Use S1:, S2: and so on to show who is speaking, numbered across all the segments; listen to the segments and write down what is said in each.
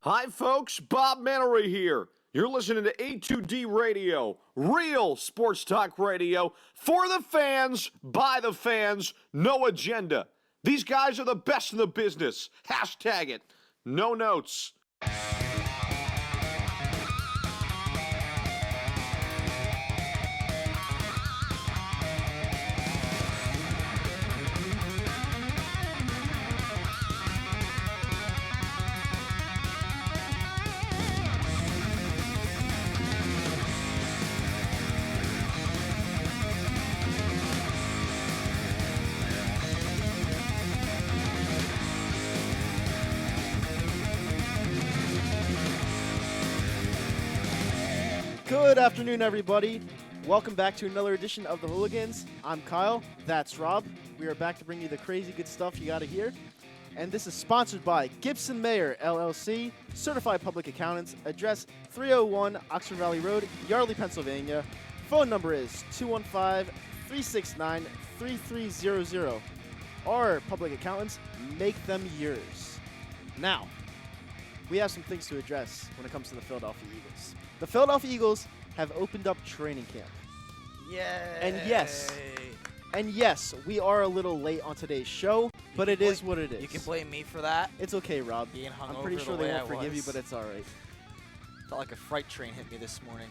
S1: Hi, folks. Bob Mannery here. You're listening to A2D Radio, real sports talk radio for the fans, by the fans, no agenda. These guys are the best in the business. Hashtag it. No notes.
S2: Good afternoon, everybody. Welcome back to another edition of the Hooligans. I'm Kyle. That's Rob. We are back to bring you the crazy good stuff you got to hear. And this is sponsored by Gibson Mayer, LLC, Certified Public Accountants, address 301 Oxford Valley Road, Yardley, Pennsylvania. Phone number is 215-369-3300. Our public accountants, make them yours. Now, we have some things to address when it comes to the Philadelphia Eagles. The Philadelphia Eagles have opened up training camp.
S3: Yay!
S2: And yes, we are a little late on today's show, but it is what it is.
S3: You can blame me for that.
S2: It's okay, Rob.
S3: Being hungover
S2: I'm pretty sure
S3: the
S2: they
S3: way
S2: won't
S3: I
S2: forgive you,
S3: was.
S2: but it's all right.
S3: Felt like a freight train hit me this morning.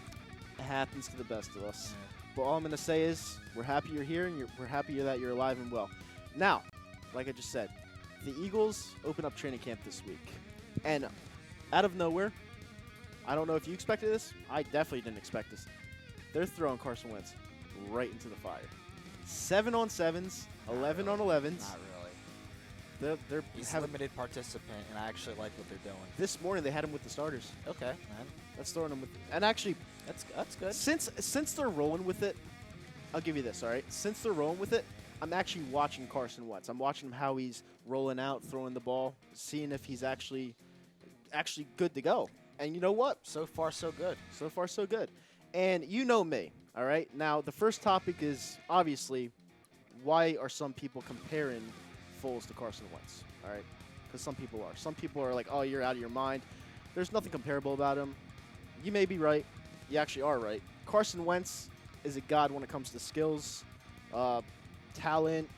S2: It happens to the best of us.
S3: Yeah.
S2: But all I'm going to say is we're happy you're here, and we're happy that you're alive and well. Now, like I just said, the Eagles open up training camp this week. And out of nowhere, I don't know if you expected this. I definitely didn't expect this. They're throwing Carson Wentz right into the fire. 7 on 7s, 11 on 11s.
S3: Not really. He's
S2: having
S3: limited participant, and I actually like what they're doing.
S2: This morning they had him with the starters.
S3: Okay, man.
S2: That's throwing him with, and actually,
S3: That's good.
S2: since they're rolling with it, I'll give you this. All right, since they're rolling with it, I'm actually watching Carson Wentz. I'm watching how he's rolling out, throwing the ball, seeing if he's actually good to go. And you know what?
S3: So far, so good.
S2: So far, so good. And you know me, all right? Now, the first topic is obviously why are some people comparing Foles to Carson Wentz, all right? Because some people are. Some people are like, oh, you're out of your mind. There's nothing comparable about him. You may be right. You actually are right. Carson Wentz is a god when it comes to skills, talent,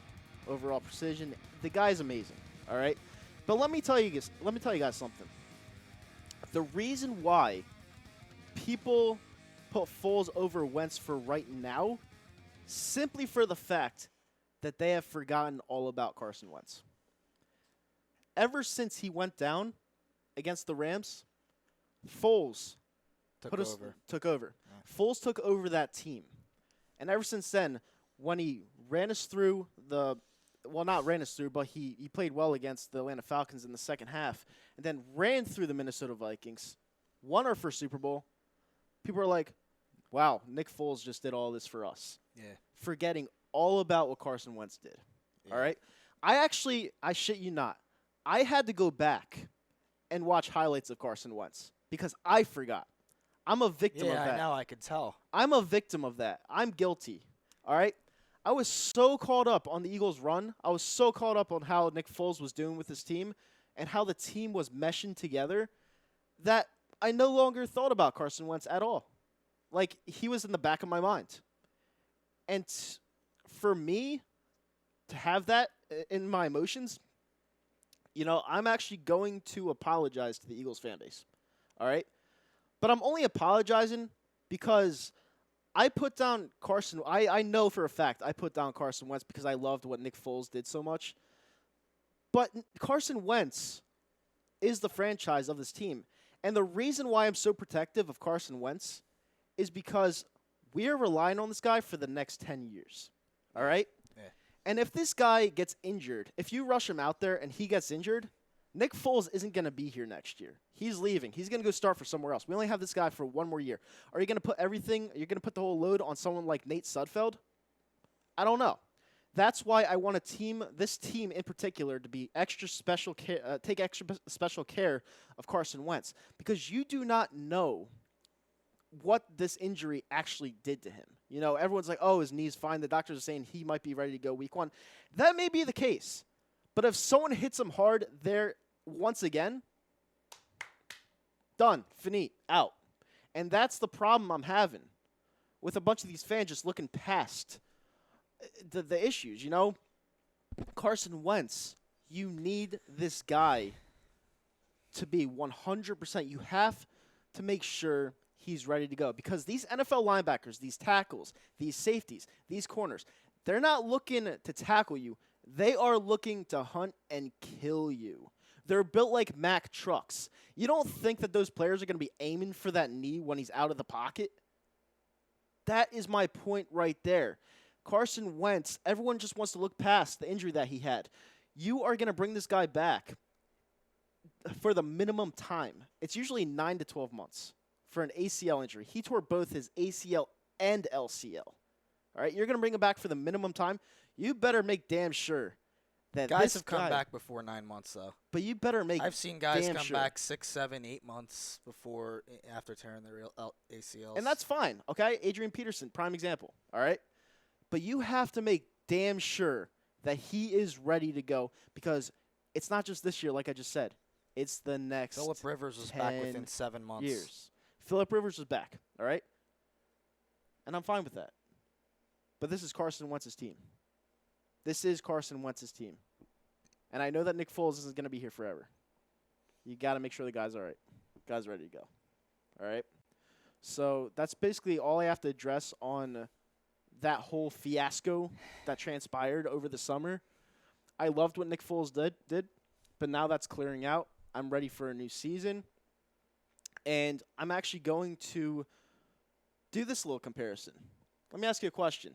S2: overall precision. The guy's amazing, all right? But let me tell you guys something. The reason why people put Foles over Wentz for right now, simply for the fact that they have forgotten all about Carson Wentz. Ever since he went down against the Rams, Foles took over.
S3: Yeah.
S2: Foles took over that team. And ever since then, when he ran us through not ran us through, but he played well against the Atlanta Falcons in the second half, and then ran through the Minnesota Vikings, won our first Super Bowl. People are like, wow, Nick Foles just did all this for us.
S3: Yeah.
S2: Forgetting all about what Carson Wentz did.
S3: Yeah.
S2: All right? I shit you not, I had to go back and watch highlights of Carson Wentz because I forgot. I'm a victim of that.
S3: Yeah, I know. I could tell.
S2: I'm a victim of that. I'm guilty. All right? I was so caught up on the Eagles' run. I was so caught up on how Nick Foles was doing with his team and how the team was meshing together that I no longer thought about Carson Wentz at all. Like, he was in the back of my mind. And for me to have that in my emotions, I'm actually going to apologize to the Eagles fan base. All right? But I'm only apologizing because I put down Carson. I know for a fact I put down Carson Wentz because I loved what Nick Foles did so much. But Carson Wentz is the franchise of this team. And the reason why I'm so protective of Carson Wentz is because we are relying on this guy for the next 10 years. All right?
S3: Yeah.
S2: And if this guy gets injured, if you rush him out there and he gets injured, Nick Foles isn't going to be here next year. He's leaving. He's going to go start for somewhere else. We only have this guy for one more year. Are you going to put the whole load on someone like Nate Sudfeld? I don't know. That's why I want this team in particular, to be extra special care, take extra special care of Carson Wentz, because you do not know what this injury actually did to him. Everyone's like, oh, his knee's fine. The doctors are saying he might be ready to go week 1. That may be the case. But if someone hits him hard there once again, Done. Finite. Out. And that's the problem I'm having with a bunch of these fans just looking past the issues, you know? Carson Wentz, you need this guy to be 100%. You have to make sure he's ready to go because these NFL linebackers, these tackles, these safeties, these corners, they're not looking to tackle you. They are looking to hunt and kill you. They're built like Mack trucks. You don't think that those players are going to be aiming for that knee when he's out of the pocket? That is my point right there. Carson Wentz, everyone just wants to look past the injury that he had. You are going to bring this guy back for the minimum time. It's usually 9 to 12 months for an ACL injury. He tore both his ACL and LCL. All right, you're going to bring him back for the minimum time. You better make damn sure that
S3: Guys
S2: this
S3: have come
S2: guy,
S3: back before 9 months, though.
S2: But you better make
S3: I've seen guys
S2: damn
S3: come
S2: sure.
S3: back 6, 7, 8 months after tearing their ACLs.
S2: And that's fine, okay? Adrian Peterson, prime example, all right? But you have to make damn sure that he is ready to go because it's not just this year, like I just said. It's the next
S3: Phillip Rivers was back within 7 months.
S2: years. Phillip Rivers was back, all right? And I'm fine with that. But this is Carson Wentz's team. This is Carson Wentz's team. And I know that Nick Foles isn't going to be here forever. You got to make sure the guy's all right. Guy's ready to go. All right? So that's basically all I have to address on that whole fiasco that transpired over the summer. I loved what Nick Foles did, but now that's clearing out. I'm ready for a new season. And I'm actually going to do this little comparison. Let me ask you a question.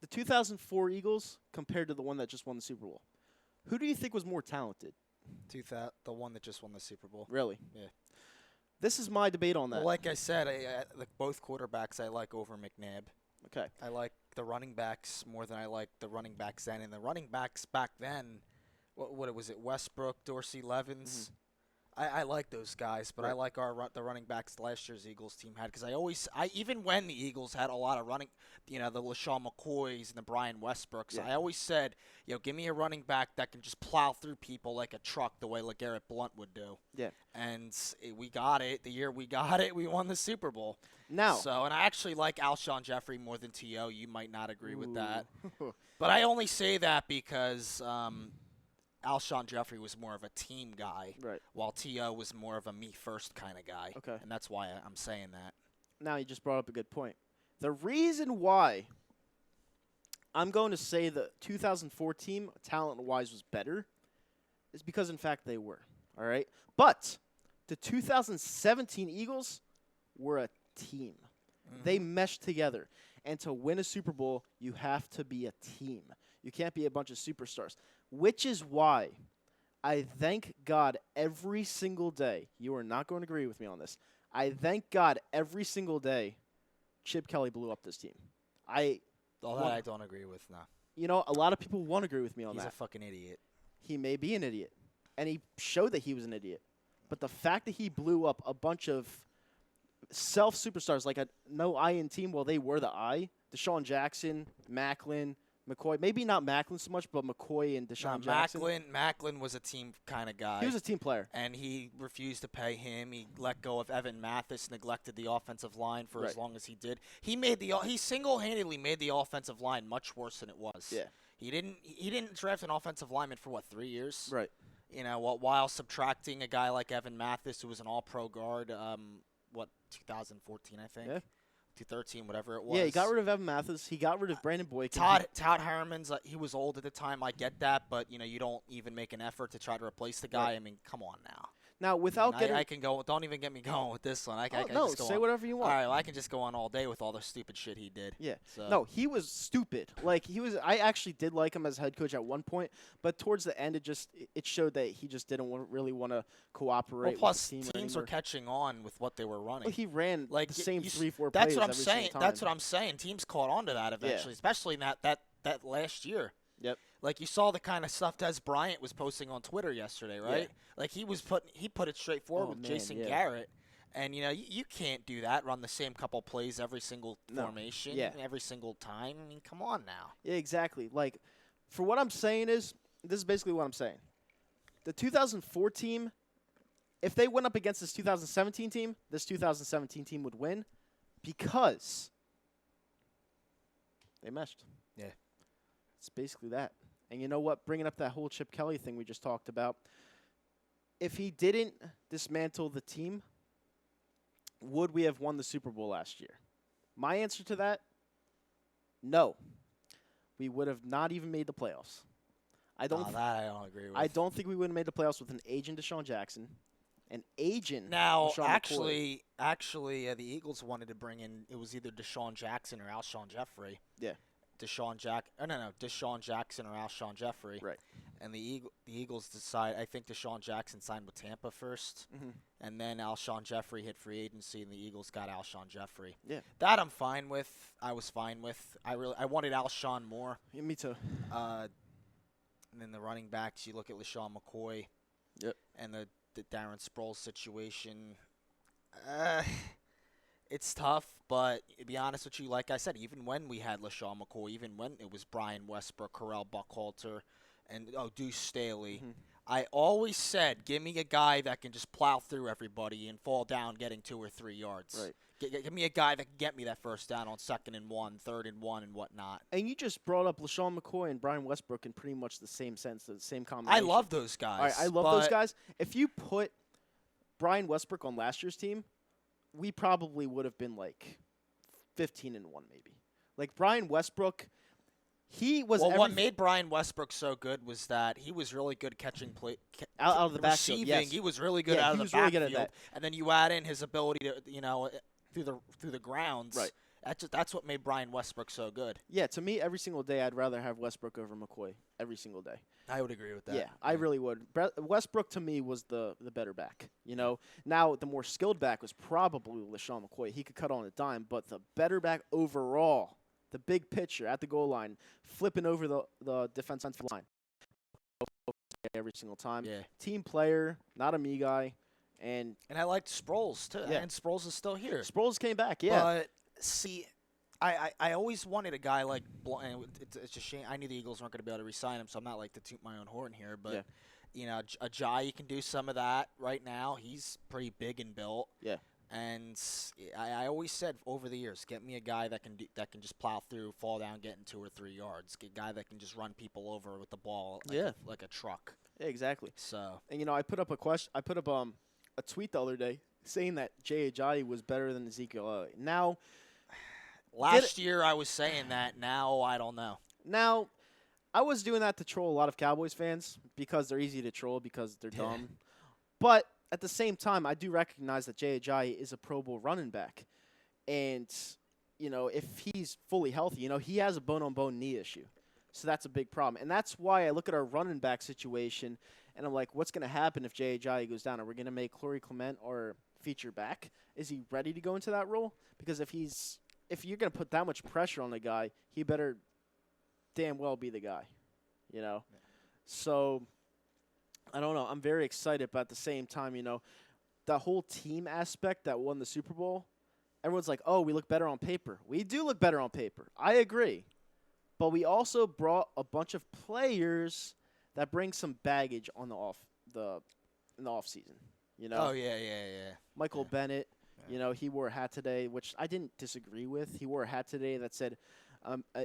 S2: The 2004 Eagles compared to the one that just won the Super Bowl. Who do you think was more talented?
S3: The one that just won the Super Bowl.
S2: Really?
S3: Yeah.
S2: This is my debate on that.
S3: Well, like I said, I like both quarterbacks I like over McNabb.
S2: Okay.
S3: I like the running backs more than I like the running backs then. And the running backs back then, what was it, Westbrook, Dorsey, Levens? I like those guys, but I like the running backs last year's Eagles team had because even when the Eagles had a lot of running, the LaShawn McCoys and the Brian Westbrooks, I always said, give me a running back that can just plow through people like a truck the way LeGarrette Blount would do. Yeah. And we got it. The year we got it, we won the Super Bowl.
S2: Now.
S3: And I actually like Alshon Jeffrey more than T.O. You might not agree with that. But I only say that because Alshon Jeffrey was more of a team guy, while T.O. was more of a me-first kind of guy. Okay. And that's why I'm saying that.
S2: Now you just brought up a good point. The reason why I'm going to say the 2004 team, talent-wise, was better is because, in fact, they were. All right? But the 2017 Eagles were a team. They meshed together. And to win a Super Bowl, you have to be a team. You can't be a bunch of superstars. Which is why I thank God every single day. You are not going to agree with me on this. I thank God every single day Chip Kelly blew up this team.
S3: I don't agree with, no.
S2: You know, a lot of people won't agree with me on that.
S3: He's a fucking idiot.
S2: He may be an idiot. And he showed that he was an idiot. But the fact that he blew up a bunch of self-superstars, like a no-I-in team, well, they were the I. Deshaun Jackson, Macklin, McCoy. Maybe not Macklin so much, but McCoy and Deshaun Jackson.
S3: Macklin was a team kind of guy.
S2: He was a team player.
S3: And he refused to pay him. He let go of Evan Mathis, neglected the offensive line for as long as he did. He single-handedly made the offensive line much worse than it was. Yeah. He didn't draft an offensive lineman for 3 years?
S2: Right.
S3: While subtracting a guy like Evan Mathis, who was an all-pro guard, 2014, I think. Yeah. 2013, whatever it was.
S2: Yeah, he got rid of Evan Mathis. He got rid of Brandon Boykin.
S3: Todd Harmon's, he was old at the time. I get that, but, you don't even make an effort to try to replace the guy. Right. I mean, come on now.
S2: Now, without getting...
S3: I can go... Don't even get me going with this one. I can
S2: just
S3: go
S2: say
S3: on.
S2: Whatever you want.
S3: All right, well, I can just go on all day with all the stupid shit he did.
S2: Yeah.
S3: So.
S2: No, he was stupid. I actually did like him as head coach at one point, but towards the end, it showed that he just didn't really want to cooperate
S3: with the
S2: team
S3: teams were catching on with what they were running.
S2: Well, he ran the same 3-4 plays
S3: That's what I'm
S2: every
S3: saying.
S2: time.
S3: That's what I'm saying. Teams caught on to that eventually, especially in that last year. Yep. Like you saw the kind of stuff Des Bryant was posting on Twitter yesterday, right? Yeah. Like he put it straight forward with Jason Garrett. And you can't do that, run the same couple plays every single formation, every single time. I mean, come on now.
S2: Yeah, exactly. Like for what I'm saying is this is basically what I'm saying. The 2004 team, if they went up against this 2017 team, this 2017 team would win because they meshed.
S3: Yeah.
S2: It's basically that. And you know what? Bringing up that whole Chip Kelly thing we just talked about, if he didn't dismantle the team, would we have won the Super Bowl last year? My answer to that, no. We would have not even made the playoffs.
S3: That I don't agree with.
S2: I don't think we would have made the playoffs with an aging Deshaun Jackson, an aging
S3: Now,
S2: LaShawn McCoy.
S3: actually, the Eagles wanted to bring in, it was either Deshaun Jackson or Alshon Jeffrey.
S2: Yeah.
S3: Deshaun Jackson or Alshon Jeffrey.
S2: Right.
S3: And the Eagles decide. I think Deshaun Jackson signed with Tampa first, and then Alshon Jeffrey hit free agency, and the Eagles got Alshon Jeffrey.
S2: Yeah.
S3: That I'm fine with. I was fine with. I wanted Alshon more.
S2: Yeah, me too.
S3: And then the running backs, you look at LaShawn McCoy.
S2: Yep.
S3: And the Darren Sproles situation. It's tough, but to be honest with you, like I said, even when we had LaShawn McCoy, even when it was Brian Westbrook, Corral Buckhalter, and Deuce Staley, I always said, give me a guy that can just plow through everybody and fall down getting 2 or 3 yards.
S2: Right.
S3: Give me a guy that can get me that first down on 2nd and 1, 3rd and 1, and whatnot.
S2: And you just brought up LaShawn McCoy and Brian Westbrook in pretty much the same sense, the same combination.
S3: I love those guys.
S2: All right, I love those guys. If you put Brian Westbrook on last year's team, we probably would have been like 15-1 maybe. Like Brian Westbrook, he was.
S3: Well, what made Brian Westbrook so good was that he was really good catching play
S2: out of the backfield.
S3: Receiving,
S2: yes.
S3: He was really good out of the backfield. Really good at that. And then you add in his ability to, through the grounds.
S2: Right.
S3: That's what made Brian Westbrook so good.
S2: Yeah, to me, every single day, I'd rather have Westbrook over McCoy. Every single day.
S3: I would agree with that.
S2: Yeah, I really would. Westbrook, to me, was the better back. Now, the more skilled back was probably LaShawn McCoy. He could cut on a dime, but the better back overall, the big picture at the goal line, flipping over the defensive line every single time.
S3: Yeah.
S2: Team player, not a me guy. And
S3: I liked Sproles, too.
S2: Yeah.
S3: And Sproles is still here.
S2: Sproles came back, yeah.
S3: But, see, I always wanted a guy like and it's a shame. I knew the Eagles weren't going to be able to re-sign him, so I'm not like to toot my own horn here. But, Ajayi can do some of that right now. He's pretty big and built.
S2: Yeah.
S3: And I always said over the years, get me a guy that can just plow through, fall down, get in 2 or 3 yards. Get a guy that can just run people over with the ball like a truck.
S2: Yeah, exactly.
S3: So.
S2: And, I put up a tweet the other day saying that Jay Ajayi was better than Ezekiel Elliott. Now,
S3: last year I was saying that. Now I don't know.
S2: Now, I was doing that to troll a lot of Cowboys fans because they're easy to troll because they're dumb. But at the same time, I do recognize that Jay Ajayi is a Pro Bowl running back. And, if he's fully healthy, he has a bone-on-bone knee issue. So that's a big problem. And that's why I look at our running back situation, and I'm like, what's going to happen if Jay Ajayi goes down? Are we going to make Corey Clement or feature back? Is he ready to go into that role? Because if you're going to put that much pressure on the guy, he better damn well be the guy, Yeah. So, I don't know. I'm very excited, but at the same time, the whole team aspect that won the Super Bowl, everyone's like, oh, we look better on paper. We do look better on paper. I agree. But we also brought a bunch of players that bring some baggage on in the off season.
S3: Oh yeah.
S2: Michael Bennett, he wore a hat today, which I didn't disagree with. He wore a hat today that said,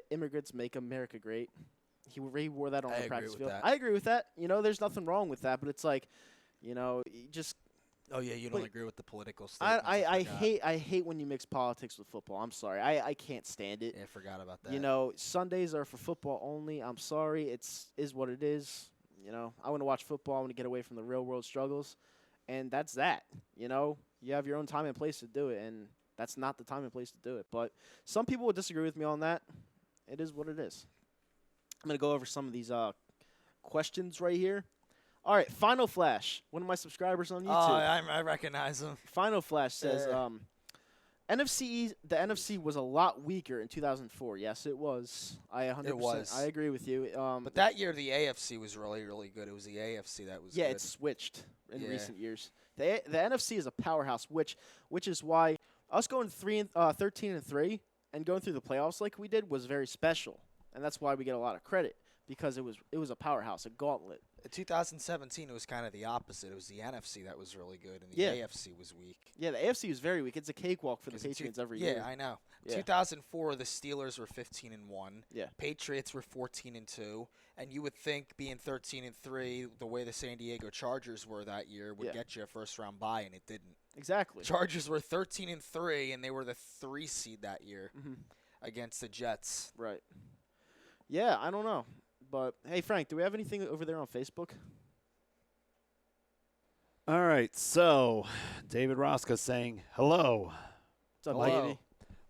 S2: "Immigrants make America great." He wore that on the practice field. I agree with that. There's nothing wrong with that, but it's like, you just.
S3: Oh yeah, you don't agree with the political statements.
S2: I hate when you mix politics with football. I'm sorry. I can't stand it.
S3: Yeah, I forgot about that.
S2: Sundays are for football only. I'm sorry. Is what it is. I want to watch football. I want to get away from the real world struggles, and that's that. You have your own time and place to do it, and that's not the time and place to do it. But some people would disagree with me on that. It is what it is. I'm gonna go over some of these questions right here. All right, Final Flash, one of my subscribers on YouTube.
S3: Oh, I recognize him.
S2: Final Flash says, the NFC was a lot weaker in 2004. Yes, it was.
S3: It was.
S2: I agree with you.
S3: But that year, the AFC was really, really good. It was the AFC that was good.
S2: Yeah, it switched in recent years. The NFC is a powerhouse, which is why us going 13-3 and going through the playoffs like we did was very special, and that's why we get a lot of credit. because it was a powerhouse, a gauntlet.
S3: In 2017, it was kind of the opposite. It was the NFC that was really good, and the
S2: Yeah.
S3: AFC was weak.
S2: Yeah, the AFC was very weak. It's a cakewalk for the
S3: 'Cause in
S2: Patriots every year.
S3: Yeah, I know.
S2: Yeah.
S3: 2004, the Steelers were 15-1.
S2: Yeah.
S3: Patriots were 14-2, and you would think being 13-3, the way the San Diego Chargers were that year, would
S2: Yeah.
S3: get you a first-round bye, and it didn't.
S2: Exactly.
S3: Chargers were 13-3, and they were the 3 seed that year against the Jets.
S2: Right. Yeah, I don't know. But, hey, Frank, do we have anything over there on Facebook?
S4: All right, so David Rosca saying hello.
S2: What's up,
S3: Hello.
S2: Davey?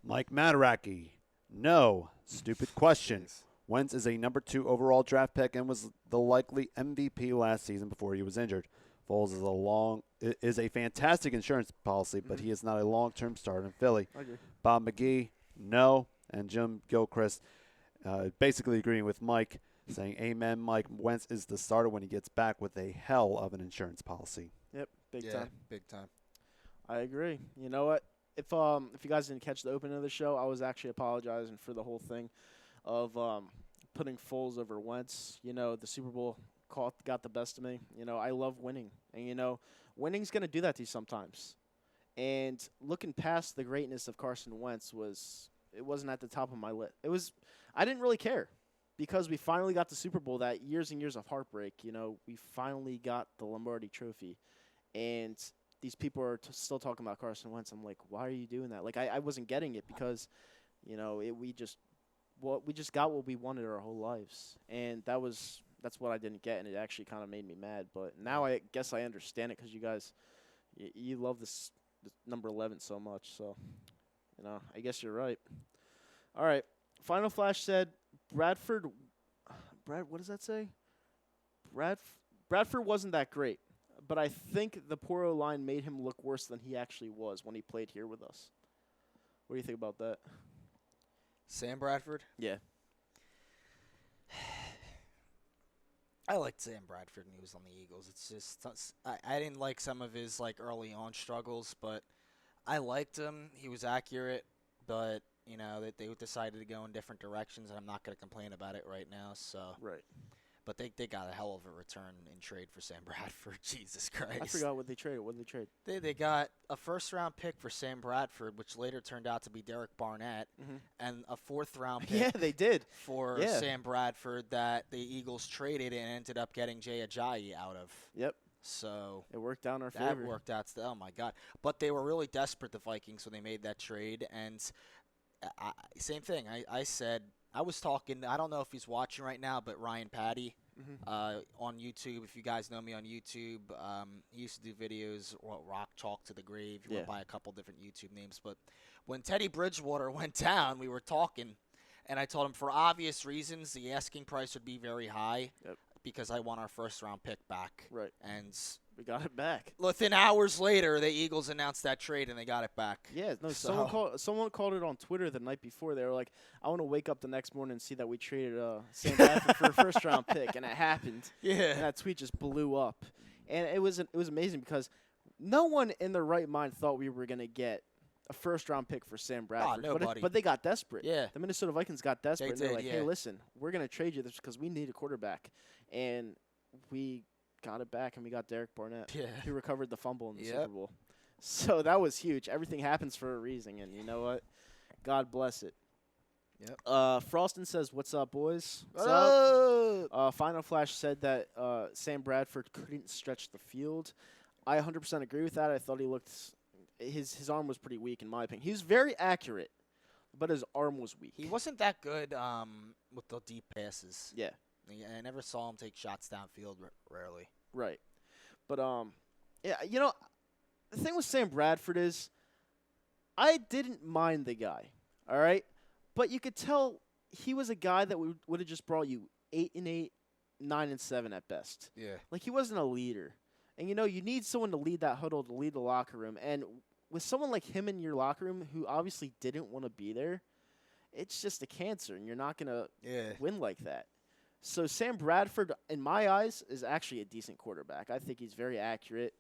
S4: Mike Mataraki, no. Stupid question. Wentz is a number 2 overall draft pick and was the likely MVP last season before he was injured. Foles is a fantastic insurance policy, but he is not a long-term starter in Philly.
S2: I agree.
S4: Bob McGee, no. And Jim Gilchrist basically agreeing with Mike, saying, amen, Mike. Wentz is the starter when he gets back with a hell of an insurance policy.
S2: Yep, big
S3: Yeah,
S2: time.
S3: big time.
S2: I agree. You know what? If you guys didn't catch the opening of the show, I was actually apologizing for the whole thing of putting Foles over Wentz. You know, the Super Bowl got the best of me. You know, I love winning. And, you know, winning's going to do that to you sometimes. And looking past the greatness of Carson Wentz it wasn't at the top of my list. I didn't really care because we finally got the Super Bowl, that years and years of heartbreak. You know, we finally got the Lombardi Trophy. And these people are still talking about Carson Wentz. I'm like, why are you doing that? Like, I wasn't getting it because, you know, we just got what we wanted our whole lives. And that's what I didn't get, and it actually kind of made me mad. But now I guess I understand it because you guys, you love this number 11 so much. So, you know, I guess you're right. All right. Final Flash said what does that say? Bradford wasn't that great, but I think the poor O-line made him look worse than he actually was when he played here with us. What do you think about that?
S3: Sam Bradford?
S2: Yeah.
S3: I liked Sam Bradford when he was on the Eagles. It's just I didn't like some of his early on struggles, but I liked him. He was accurate, but you know that they decided to go in different directions, and I'm not going to complain about it right now. So
S2: Right.
S3: But they got a hell of a return in trade for Sam Bradford. Jesus Christ.
S2: I forgot what they traded. What did they trade?
S3: They got a first-round pick for Sam Bradford, which later turned out to be Derek Barnett, and a fourth-round pick
S2: Yeah, they did.
S3: for Sam Bradford that the Eagles traded and ended up getting Jay Ajayi out of.
S2: Yep.
S3: So
S2: It worked out in our
S3: that
S2: favor.
S3: worked out. Oh, my God. But they were really desperate, the Vikings, when they made that trade. And same thing. I said, I was talking, I don't know if he's watching right now, but Ryan Patty. On YouTube, if you guys know me on YouTube, he used to do videos, Rock Chalk to the Grave. He went by a couple different YouTube names. But when Teddy Bridgewater went down, we were talking, and I told him for obvious reasons the asking price would be very high because I want our first-round pick back.
S2: Right.
S3: And
S2: we got it back.
S3: within hours later, the Eagles announced that trade, and they got it back.
S2: Yeah, no.
S3: So-
S2: Someone called it on Twitter the night before. They were like, "I want to wake up the next morning and see that we traded Sam Bradford for a first-round pick," and it happened. And
S3: Yeah.
S2: that tweet just blew up, and it was amazing because no one in their right mind thought we were gonna get a first-round pick for Sam Bradford.
S3: nobody.
S2: But they got desperate.
S3: Yeah.
S2: The Minnesota Vikings got desperate. And they're
S3: did,
S2: like,
S3: yeah.
S2: "Hey, listen, we're gonna trade you this because we need a quarterback," and we got it back, and we got Derek Barnett.
S3: Yeah.
S2: He recovered the fumble in the
S3: Yep.
S2: Super Bowl. So that was huge. Everything happens for a reason, and you know what? God bless it.
S3: Yep.
S2: Froston says, "What's up, boys?" What's
S3: What's
S2: up? Final Flash said that Sam Bradford couldn't stretch the field. I 100% agree with that. I thought he looked his arm was pretty weak in my opinion. He was very accurate, but his arm was weak.
S3: He wasn't that good with the deep passes.
S2: Yeah.
S3: I never saw him take shots downfield rarely.
S2: Right. But yeah, you know, the thing with Sam Bradford is I didn't mind the guy. All right? But you could tell he was a guy that would have just brought you 8-8, 9-7 at best.
S3: Yeah.
S2: Like he wasn't a leader. And you know, you need someone to lead that huddle, to lead the locker room. And with someone like him in your locker room who obviously didn't want to be there, it's just a cancer and you're not going to win like that. So Sam Bradford, in my eyes, is actually a decent quarterback. I think he's very accurate.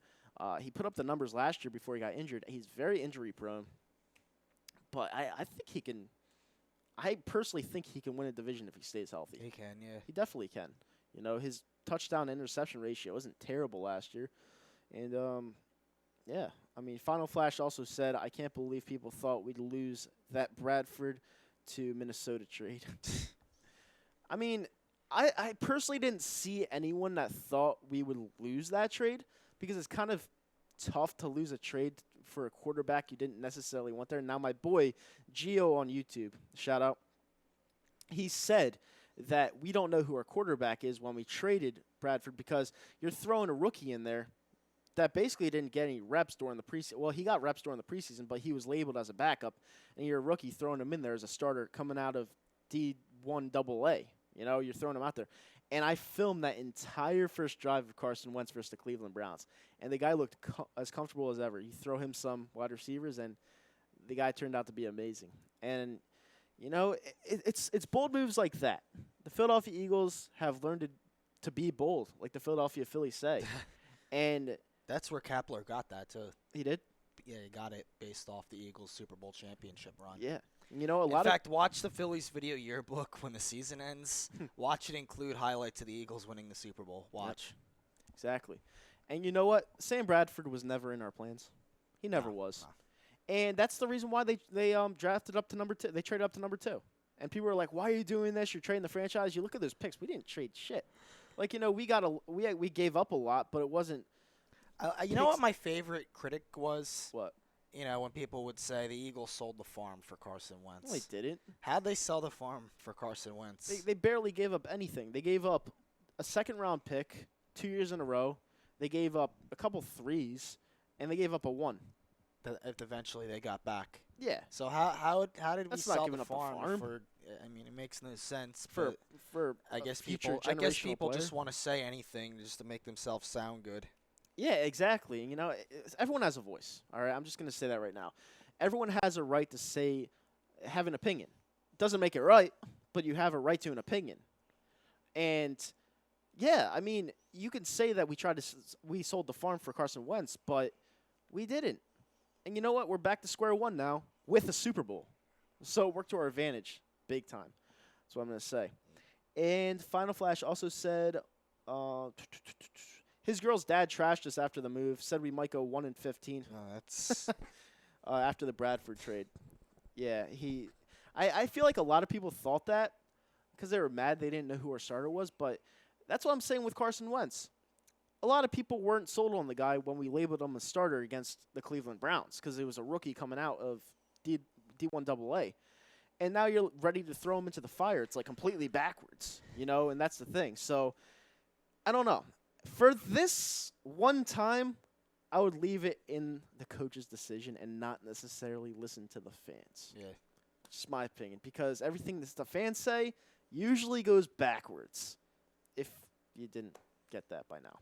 S2: He put up the numbers last year before he got injured. He's very injury prone. But I think he can I personally think he can win a division if he stays healthy.
S3: He can, yeah.
S2: He definitely can. You know, his touchdown interception ratio wasn't terrible last year. And, yeah. I mean, Final Flash also said, I can't believe people thought we'd lose that Bradford to Minnesota trade. I mean, I personally didn't see anyone that thought we would lose that trade because it's kind of tough to lose a trade for a quarterback you didn't necessarily want there. Now, my boy, Gio on YouTube, shout out, he said that we don't know who our quarterback is when we traded Bradford because you're throwing a rookie in there that basically didn't get any reps during the preseason. Well, he got reps during the preseason, but he was labeled as a backup, and you're a rookie throwing him in there as a starter coming out of D1 AA. You know, you're throwing him out there. And I filmed that entire first drive of Carson Wentz versus the Cleveland Browns, and the guy looked as comfortable as ever. You throw him some wide receivers, and the guy turned out to be amazing. And, you know, it's bold moves like that. The Philadelphia Eagles have learned to be bold, like the Philadelphia Phillies say. And
S3: that's where Kapler got that, too.
S2: He did?
S3: Yeah, he got it based off the Eagles' Super Bowl championship run.
S2: Yeah. You know,
S3: In fact, watch the Phillies video yearbook when the season ends. Watch it include highlights of the Eagles winning the Super Bowl. Watch.
S2: Yep. Exactly. And you know what? Sam Bradford was never in our plans. He never was.
S3: No.
S2: And that's the reason why they drafted up to number 2. They traded up to number 2. And people were like, "Why are you doing this? You're trading the franchise." You look at those picks. We didn't trade shit. Like, you know, we gave up a lot, but it wasn't.
S3: You know what my favorite critic was?
S2: What?
S3: You know, when people would say the Eagles sold the farm for Carson Wentz.
S2: No, they didn't.
S3: How'd they sell the farm for Carson Wentz?
S2: They barely gave up anything. They gave up a second-round pick 2 years in a row. They gave up a couple threes, and they gave up a 1.
S3: That eventually they got back.
S2: Yeah.
S3: So how did
S2: That's
S3: we
S2: not
S3: sell
S2: giving
S3: the
S2: up the
S3: farm
S2: farm.
S3: for? I mean, it makes no sense.
S2: For
S3: I guess
S2: future
S3: people
S2: generational
S3: just
S2: player.
S3: want to say anything just to make themselves sound good.
S2: Yeah, exactly. You know, everyone has a voice. All right, I'm just going to say that right now. Everyone has a right to have an opinion. Doesn't make it right, but you have a right to an opinion. And yeah, I mean, you can say that we sold the farm for Carson Wentz, but we didn't. And you know what? We're back to square one now with a Super Bowl. So it worked to our advantage, big time. That's what I'm going to say. And Final Flash also said, his girl's dad trashed us after the move. Said we might go 1-15.
S3: No, that's
S2: after the Bradford trade. Yeah, I feel like a lot of people thought that because they were mad they didn't know who our starter was. But that's what I'm saying with Carson Wentz. A lot of people weren't sold on the guy when we labeled him a starter against the Cleveland Browns because it was a rookie coming out of D1 AA. And now you're ready to throw him into the fire. It's like completely backwards, you know, and that's the thing. So I don't know. For this one time, I would leave it in the coach's decision and not necessarily listen to the fans.
S3: yeah.
S2: Just my opinion, because everything that the fans say usually goes backwards, if you didn't get that by now.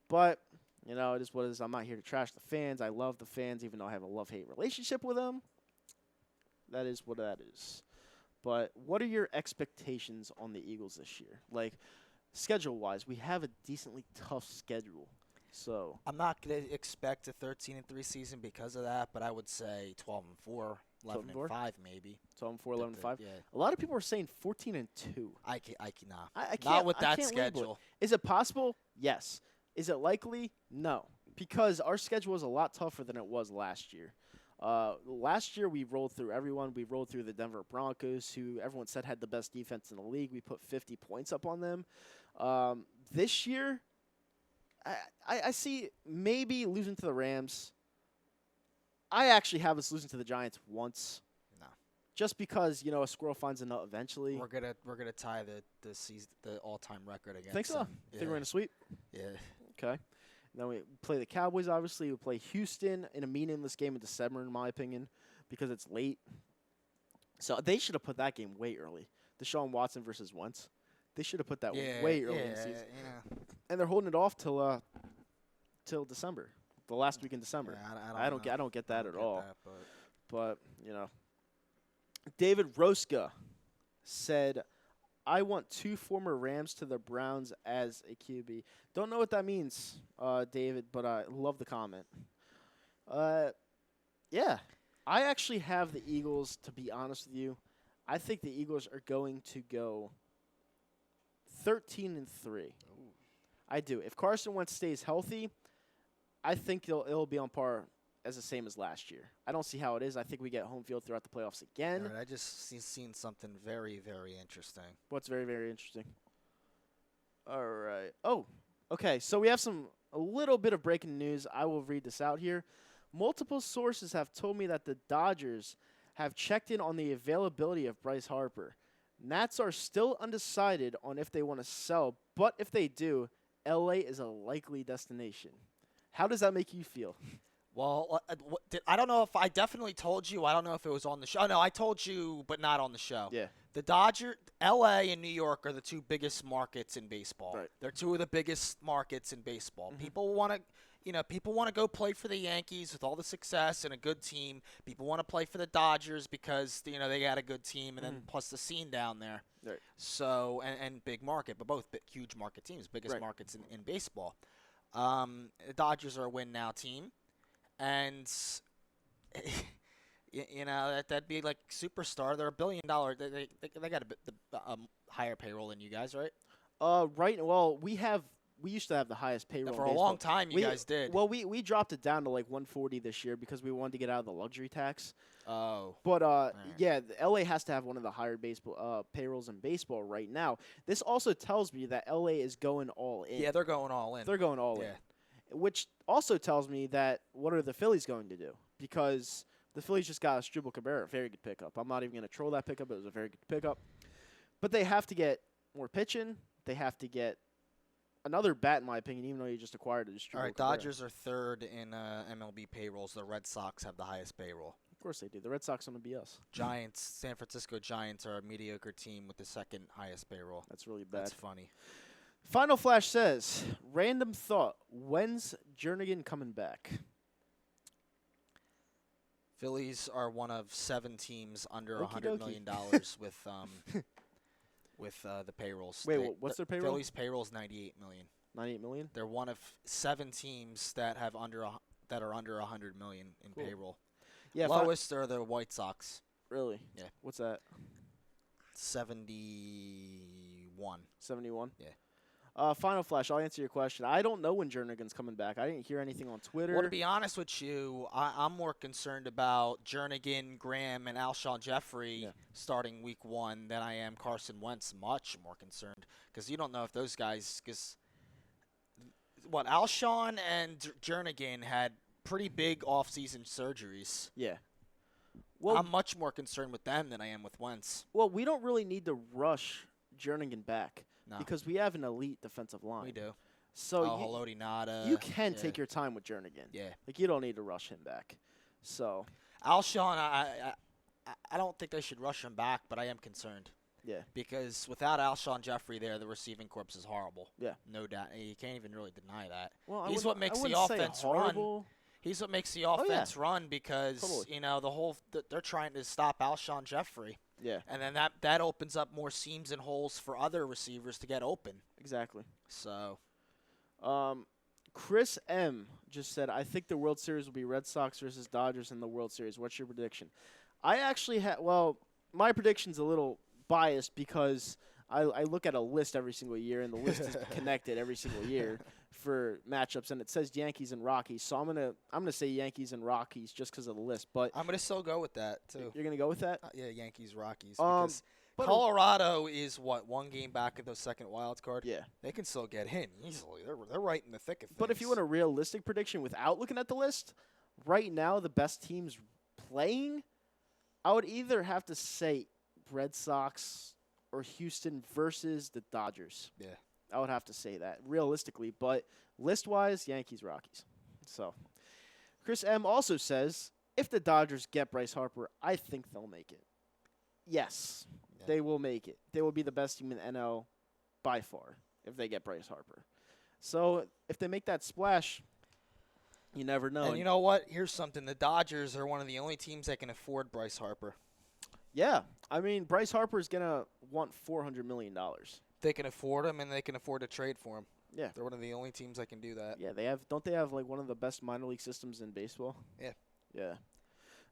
S2: But, you know, it is what it is. I'm not here to trash the fans. I love the fans, even though I have a love-hate relationship with them. That is what that is. But what are your expectations on the Eagles this year? Like, schedule-wise, we have a decently tough schedule. So
S3: I'm not going to expect a 13-3 season because of that, but I would say 12-4, 11-5 maybe.
S2: 12-4, 11-5.
S3: Yeah.
S2: A lot of people are saying 14-2.
S3: I cannot.
S2: I can't.
S3: Not with
S2: I
S3: that
S2: can't label it.
S3: schedule.
S2: Is it possible? Yes. Is it likely? No. Because our schedule is a lot tougher than it was last year. Last year, we rolled through everyone. We rolled through the Denver Broncos, who everyone said had the best defense in the league. We put 50 points up on them. This year, I see maybe losing to the Rams. I actually have us losing to the Giants once.
S3: No.
S2: Just because, you know, a squirrel finds a nut eventually.
S3: We're gonna tie the all-time record against
S2: Think so?
S3: them.
S2: Think we're in a sweep?
S3: Yeah.
S2: Okay. And then we play the Cowboys, obviously. We play Houston in a meaningless game in December, in my opinion, because it's late. So they should have put that game way early. Deshaun Watson versus Wentz. They should have put that way early in the season.
S3: Yeah.
S2: And they're holding it off till December, the last week in December.
S3: Yeah,
S2: I don't get that at all.
S3: That,
S2: But, you know, David Roska said, I want 2 former Rams to the Browns as a QB. Don't know what that means, David, but I love the comment. Yeah, I actually have the Eagles, to be honest with you. I think the Eagles are going to go 13-3. I do. If Carson Wentz stays healthy, I think it'll be on par as the same as last year. I don't see how it is. I think we get home field throughout the playoffs again.
S3: All right, I just seen something very, very interesting.
S2: What's very, very interesting? All right. Oh, okay. So we have a little bit of breaking news. I will read this out here. Multiple sources have told me that the Dodgers have checked in on the availability of Bryce Harper. Nats are still undecided on if they want to sell, but if they do, LA is a likely destination. How does that make you feel?
S3: Well, I don't know if I definitely told you. I don't know if it was on the show. No, I told you, but not on the show.
S2: Yeah.
S3: The Dodgers, LA and New York are the two biggest markets in baseball.
S2: Right.
S3: They're two of the biggest markets in baseball. People want to go play for the Yankees with all the success and a good team. People want to play for the Dodgers because they got a good team and then plus the scene down there.
S2: Right.
S3: So and big market, but both huge market teams, biggest
S2: Right.
S3: markets in baseball. The Dodgers are a win now team, and that'd be like superstar. They're $1 billion. They got a higher payroll than you guys, right?
S2: Right. Well, we used to have the highest payroll
S3: For
S2: in
S3: a long
S2: baseball.
S3: time, you guys did.
S2: Well, we dropped it down to like 140 this year because we wanted to get out of the luxury tax.
S3: Oh.
S2: But yeah, the LA has to have one of the higher baseball payrolls in baseball right now. This also tells me that LA is going all in.
S3: Yeah, they're going all in.
S2: They're going all in. Which also tells me that what are the Phillies going to do? Because the Phillies just got a Struble Cabrera, very good pickup. I'm not even going to troll that pickup. It was a very good pickup. But they have to get more pitching. They have to get another bat, in my opinion, even though you just acquired a Struble
S3: All right,
S2: Cabrera.
S3: Dodgers are third in MLB payrolls. The Red Sox have the highest payroll.
S2: Of course they do. The Red Sox on the BS.
S3: Giants, San Francisco Giants are a mediocre team with the second highest payroll.
S2: That's really bad.
S3: That's funny.
S2: Final Flash says, random thought, when's Jernigan coming back?
S3: Phillies are one of 7 teams under
S2: Okie
S3: $100
S2: dokie.
S3: million with the payrolls.
S2: Wait, what's their payroll?
S3: Phillies payroll is $98 million.
S2: 98 million?
S3: They're one of 7 teams that have that are under $100 million in
S2: Cool.
S3: payroll.
S2: Yeah,
S3: Lowest are the White Sox.
S2: really?
S3: Yeah.
S2: What's that?
S3: 71.
S2: 71?
S3: Yeah.
S2: Final Flash, I'll answer your question. I don't know when Jernigan's coming back. I didn't hear anything on Twitter.
S3: Well, to be honest with you, I'm more concerned about Jernigan, Graham, and Alshon Jeffrey starting week 1 than I am Carson Wentz. Much more concerned because you don't know if those guys. Because Alshon and Jernigan had pretty big off-season surgeries.
S2: Yeah. Well,
S3: I'm much more concerned with them than I am with Wentz.
S2: well, we don't really need to rush Jernigan back
S3: No,
S2: because we have an elite defensive line.
S3: we do.
S2: So
S3: Haloti Nada.
S2: you can
S3: yeah.
S2: take your time with Jernigan.
S3: Yeah.
S2: Like, you don't need to rush him back. So,
S3: Alshon, I don't think they should rush him back, but I am concerned.
S2: yeah.
S3: Because without Alshon Jeffrey there, the receiving corps is horrible.
S2: Yeah.
S3: No doubt. You can't even really deny that.
S2: Well,
S3: He's what makes the offense run. He's what makes the offense run because,
S2: Totally.
S3: they're trying to stop Alshon Jeffrey.
S2: Yeah,
S3: And then that opens up more seams and holes for other receivers to get open.
S2: exactly.
S3: So,
S2: Chris M. just said, I think the World Series will be Red Sox versus Dodgers in the World Series. What's your prediction? I actually my prediction's a little biased because I look at a list every single year, and the list is connected every single year for matchups, and it says Yankees and Rockies. So I'm gonna say Yankees and Rockies just because of the list. But
S3: I'm going to still go with that, too.
S2: you're gonna go with that?
S3: Yeah, Yankees, Rockies.
S2: Um,
S3: Because
S2: but-
S3: Colorado is, one game back of the second wild card?
S2: Yeah.
S3: They can still get in easily. They're right in the thick of things.
S2: But if you want a realistic prediction without looking at the list, right now the best teams playing, I would either have to say Red Sox or Houston versus the Dodgers.
S3: Yeah.
S2: I would have to say that realistically, but list-wise, Yankees, Rockies. So, Chris M. also says, if the Dodgers get Bryce Harper, I think they'll make it. Yes,
S3: Yeah.
S2: they will make it. They will be the best team in the NL by far if they get Bryce Harper. So, if they make that splash, you never know.
S3: And you know what? Here's something. The Dodgers are one of the only teams that can afford Bryce Harper.
S2: Yeah, I mean, Bryce Harper is going to want $400 million.
S3: They can afford him, and they can afford to trade for him.
S2: Yeah.
S3: They're one of the only teams that can do that.
S2: Yeah, don't they have like one of the best minor league systems in baseball?
S3: Yeah.
S2: Yeah.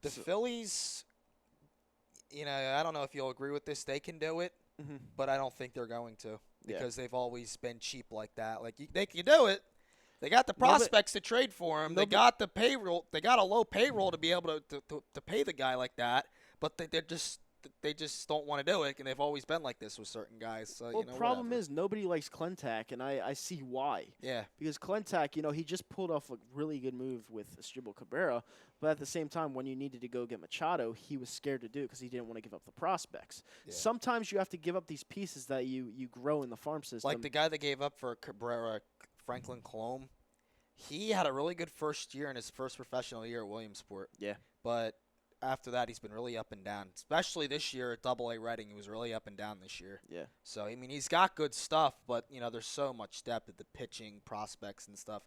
S3: The
S2: So-
S3: Phillies, I don't know if you'll agree with this. They can do it, but I don't think they're going to because they've always been cheap like that. Like they can do it. They got the prospects to trade for him. They got the payroll. They got a low payroll to be able to pay the guy like that. But they just don't want to do it, and they've always been like this with certain guys. So,
S2: well, problem is nobody likes Klentak, and I see why.
S3: Yeah.
S2: Because Klentak, he just pulled off a really good move with Esteban Cabrera, but at the same time, when you needed to go get Machado, he was scared to do it because he didn't want to give up the prospects. Yeah. Sometimes you have to give up these pieces that you grow in the farm system.
S3: Like the guy that gave up for Cabrera, Franklin Colomb, he had a really good first year in his first professional year at Williamsport.
S2: Yeah.
S3: But after that, he's been really up and down. Especially this year at Double-A Reading, he was really up and down this year.
S2: Yeah.
S3: So, I mean, he's got good stuff, but, there's so much depth at the pitching, prospects, and stuff.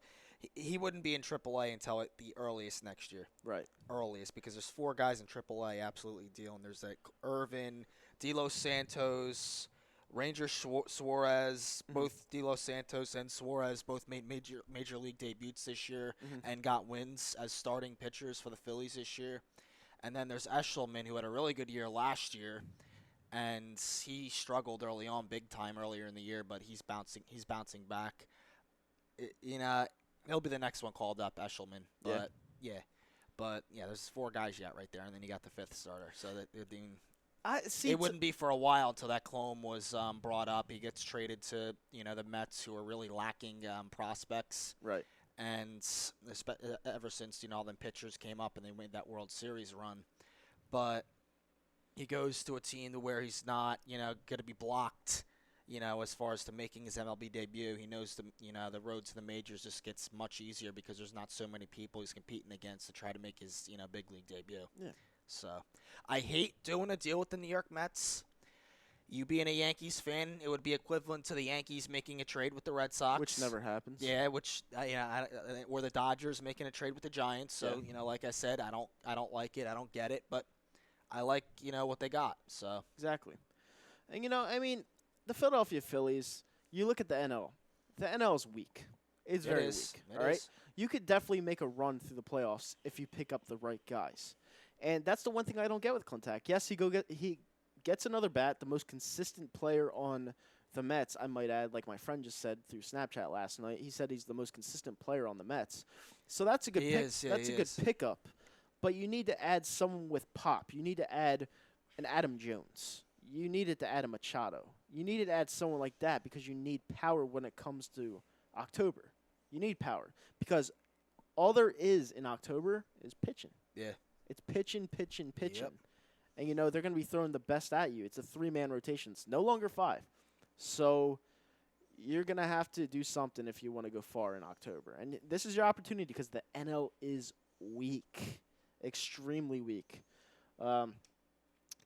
S3: He wouldn't be in Triple-A until the earliest next year.
S2: Right.
S3: Earliest, because there's 4 guys in Triple-A absolutely dealing. There's like Irvin, De Los Santos, Ranger Suarez. Both De Los Santos and Suarez both made major league debuts this year and got wins as starting pitchers for the Phillies this year. And then there's Eshelman, who had a really good year last year, and he struggled early on, big time earlier in the year, but he's bouncing back. He'll be the next one called up, Eshelman. But there's 4 guys yet right there, and then you got the 5th starter. So it wouldn't be for a while until that Colomb was brought up. He gets traded to the Mets, who are really lacking prospects.
S2: Right.
S3: And ever since, all them pitchers came up and they made that World Series run. But he goes to a team to where he's not, going to be blocked, as far as to making his MLB debut. He knows the road to the majors just gets much easier because there's not so many people he's competing against to try to make his, big league debut.
S2: Yeah.
S3: So I hate doing a deal with the New York Mets. You being a Yankees fan, it would be equivalent to the Yankees making a trade with the Red Sox,
S2: which never happens.
S3: Yeah, or the Dodgers making a trade with the Giants. So like I said, I don't like it. I don't get it, but I like what they got. So
S2: exactly, and the Philadelphia Phillies. You look at the NL. The NL is weak. It's very weak. All right, you could definitely make a run through the playoffs if you pick up the right guys, and that's the one thing I don't get with Klentak. Yes, he gets another bat, the most consistent player on the Mets, I might add, like my friend just said through Snapchat last night. He said he's the most consistent player on the Mets. So that's a good good pickup. But you need to add someone with pop. You need to add an Adam Jones. You needed to add a Machado. You needed to add someone like that because you need power when it comes to October. You need power because all there is in October is pitching.
S3: Yeah.
S2: It's pitching.
S3: Yep.
S2: And, they're going to be throwing the best at you. It's a 3-man rotation. It's no longer 5. So you're going to have to do something if you want to go far in October. And this is your opportunity because the NL is weak, extremely weak.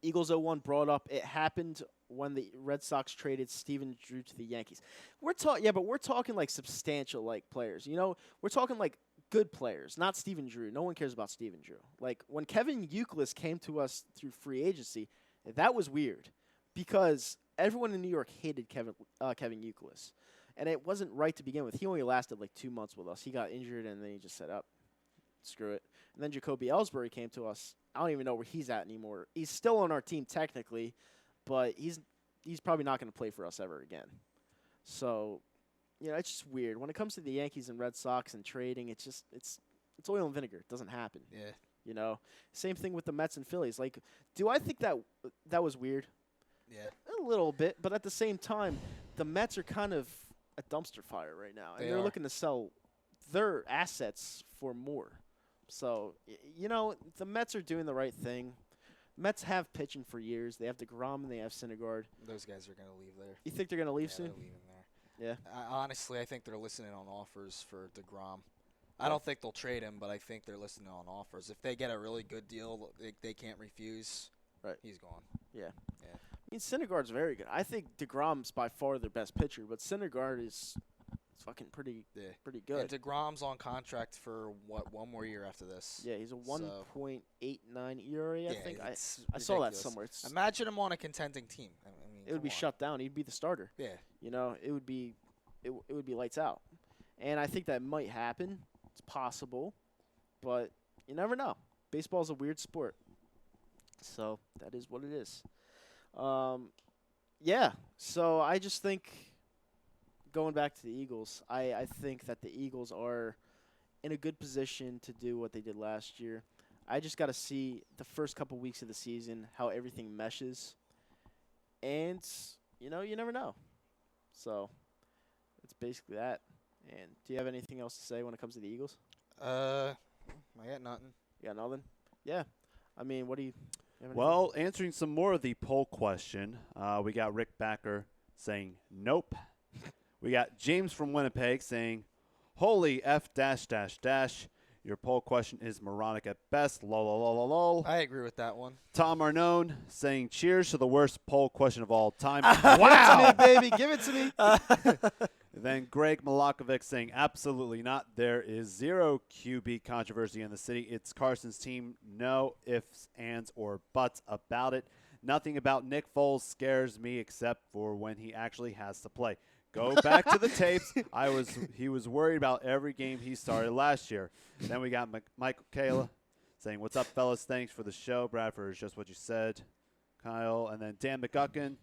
S2: Eagles 01 brought up it happened when the Red Sox traded Steven Drew to the Yankees. We're talking like substantial like players. We're talking like good players, not Steven Drew. No one cares about Steven Drew. Like when Kevin Youkilis came to us through free agency, that was weird because everyone in New York hated Kevin Youkilis, and it wasn't right to begin with. He only lasted like 2 months with us. He got injured, and then he just said, "Up, screw it." And then Jacoby Ellsbury came to us. I don't even know where he's at anymore. He's still on our team technically, but he's probably not going to play for us ever again. So. It's just weird. When it comes to the Yankees and Red Sox and trading, it's oil and vinegar. It doesn't happen.
S3: Yeah.
S2: Same thing with the Mets and Phillies. Like, do I think that was weird?
S3: Yeah.
S2: A little bit, but at the same time, the Mets are kind of a dumpster fire right now, and they're looking to sell their assets for more. So, the Mets are doing the right thing. Mets have pitching for years. They have DeGrom and they have Syndergaard.
S3: Those guys are going to leave there.
S2: You think they're going to leave soon?
S3: They're leaving there.
S2: Yeah.
S3: Honestly, I think they're listening on offers for DeGrom. I don't think they'll trade him, but I think they're listening on offers. If they get a really good deal, they can't refuse.
S2: Right.
S3: He's gone.
S2: Yeah. I mean, Syndergaard's very good. I think DeGrom's by far their best pitcher, but Syndergaard is fucking pretty good.
S3: And DeGrom's on contract for, 1 more year after this?
S2: Yeah, he's a 1.89 ERA, I think. I saw that somewhere.
S3: Imagine him on a contending team.
S2: It would be shut down. He'd be the starter.
S3: Yeah.
S2: It would be lights out. And I think that might happen. It's possible. But you never know. Baseball's a weird sport. So that is what it is. Yeah. So I just think, going back to the Eagles, I think that the Eagles are in a good position to do what they did last year. I just got to see the first couple weeks of the season, how everything meshes. And, you never know. So it's basically that. And do you have anything else to say when it comes to the Eagles?
S3: I got nothing.
S2: You got nothing? Yeah. I mean, what do you have anything?
S4: Well, answering some more of the poll question, we got Rick Backer saying nope. We got James from Winnipeg saying, holy F dash dash dash. Your poll question is moronic at best. Lol, lol, lol, lol, lol.
S3: I agree with that one.
S4: Tom Arnone saying, cheers to the worst poll question of all time.
S2: Wow, baby, give it to me.
S4: Then Greg Malakovic saying, absolutely not. There is zero QB controversy in the city. It's Carson's team. No ifs, ands, or buts about it. Nothing about Nick Foles scares me except for when he actually has to play. Go back to the tapes. He was worried about every game he started last year. Then we got Michael Kayla saying, what's up, fellas? Thanks for the show. Bradford is just what you said, Kyle. And then Dan McGuckin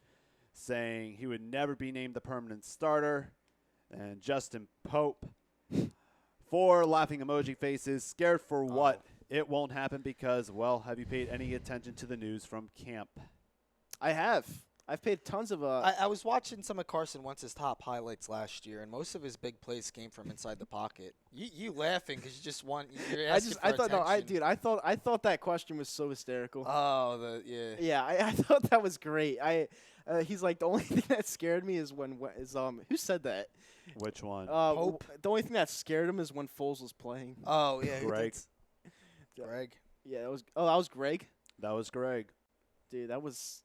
S4: saying he would never be named the permanent starter. And Justin Pope, 4 laughing emoji faces. Scared for what? It won't happen because, well, have you paid any attention to the news from camp?
S2: I have. I've paid tons of
S3: I was watching some of Carson Wentz's top highlights last year, and most of his big plays came from inside the pocket. You laughing because you just want you're asking for attention.
S2: I thought that question was so hysterical.
S3: Oh, yeah.
S2: Yeah, I thought that was great. He's like, the only thing that scared me is who said that?
S4: Which one?
S3: Pope.
S2: The only thing that scared him is when Foles was playing.
S3: Oh, yeah.
S4: Greg.
S3: Greg.
S2: Yeah, that was Greg.
S4: That was Greg.
S2: Dude, that was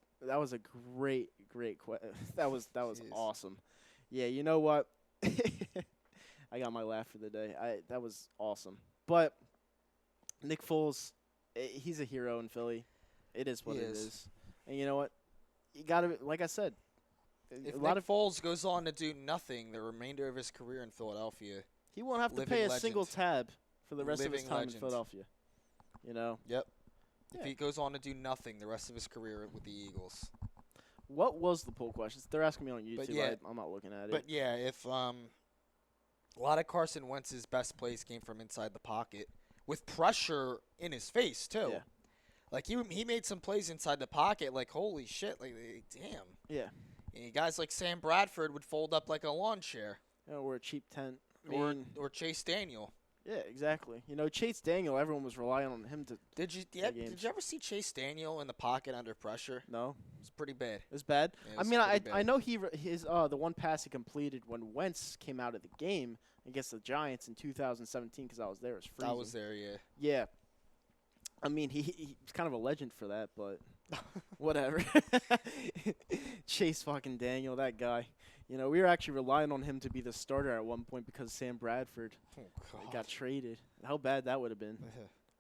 S2: a great question. That was
S3: Jeez.
S2: awesome. Yeah, you know what? I got my laugh for the day. That was awesome. But Nick Foles, he's a hero in Philly. It is what it is. And you know what? You got to, like I said,
S3: If Nick Foles goes on to do nothing the remainder of his career in Philadelphia,
S2: he won't have to
S3: living
S2: pay a
S3: legend.
S2: single tab for the rest of his
S3: Living
S2: time
S3: legend.
S2: in Philadelphia. You know?
S3: Yep.
S2: Yeah.
S3: If he goes on to do nothing the rest of his career with the Eagles.
S2: What was the poll questions? They're asking me on YouTube.
S3: yeah,
S2: I'm not looking at it.
S3: But yeah, if a lot of Carson Wentz's best plays came from inside the pocket with pressure in his face too.
S2: Yeah.
S3: Like he made some plays inside the pocket, like holy shit, like damn.
S2: Yeah.
S3: And guys like Sam Bradford would fold up like a lawn chair,
S2: Or a cheap tent.
S3: or Chase Daniel.
S2: Yeah, exactly. You know, Chase Daniel, everyone was relying on him to.
S3: Did you ever see Chase Daniel in the pocket under pressure?
S2: No,
S3: It's pretty bad.
S2: it was bad.
S3: Yeah, it
S2: I
S3: was
S2: mean,
S3: pretty
S2: I
S3: bad.
S2: know the one pass he completed when Wentz came out of the game against the Giants in 2017 because I was there. It was freezing.
S3: I was there, yeah.
S2: Yeah. I mean, he's kind of a legend for that, but whatever. Chase fucking Daniel, that guy. You know, we were actually relying on him to be the starter at one point because Sam Bradford
S3: Oh,
S2: got traded. How bad that would have been.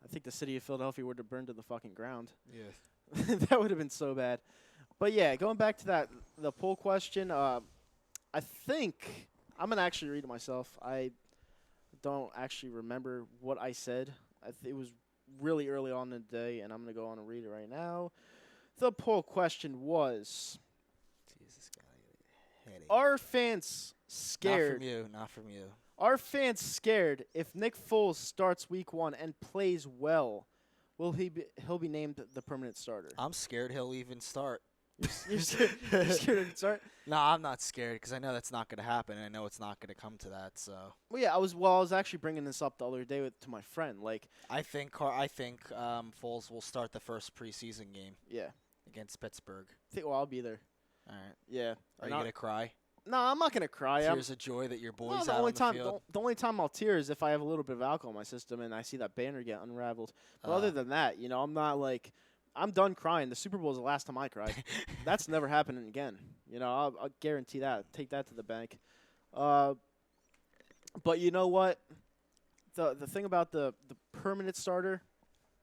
S2: I think the city of Philadelphia would have burned to the fucking ground.
S3: Yeah.
S2: That would have been so bad. But yeah, going back to the poll question, I think I'm going to actually read it myself. I don't actually remember what I said. It was really early on in the day, and I'm going to go on and read it right now. The poll question was,
S3: Jesus, God, I get a headache.
S2: are fans scared?
S3: Not from you.
S2: Are fans scared if Nick Foles starts week 1 and plays well? Will he'll be named the permanent starter?
S3: I'm scared he'll even start.
S2: You're scared to start?
S3: No, I'm not scared because I know that's not going to happen, and I know it's not going to come to that. So
S2: Well, yeah, I was actually bringing this up the other day to my friend. Like,
S3: I think Foles will start the first preseason game
S2: yeah,
S3: against Pittsburgh.
S2: I'll be there.
S3: All right.
S2: Yeah.
S3: Are you going to cry?
S2: No, I'm not gonna cry.
S3: Tears of joy that your
S2: No,
S3: boy's
S2: the
S3: out
S2: only
S3: on the
S2: time
S3: field?
S2: the only time I'll tear is if I have a little bit of alcohol in my system and I see that banner get unraveled. But other than that, you know, I'm not like I'm done crying. The Super Bowl is the last time I cried. That's never happening again. You know, I'll guarantee that. Take that to the bank. But you know what? The thing about the permanent starter,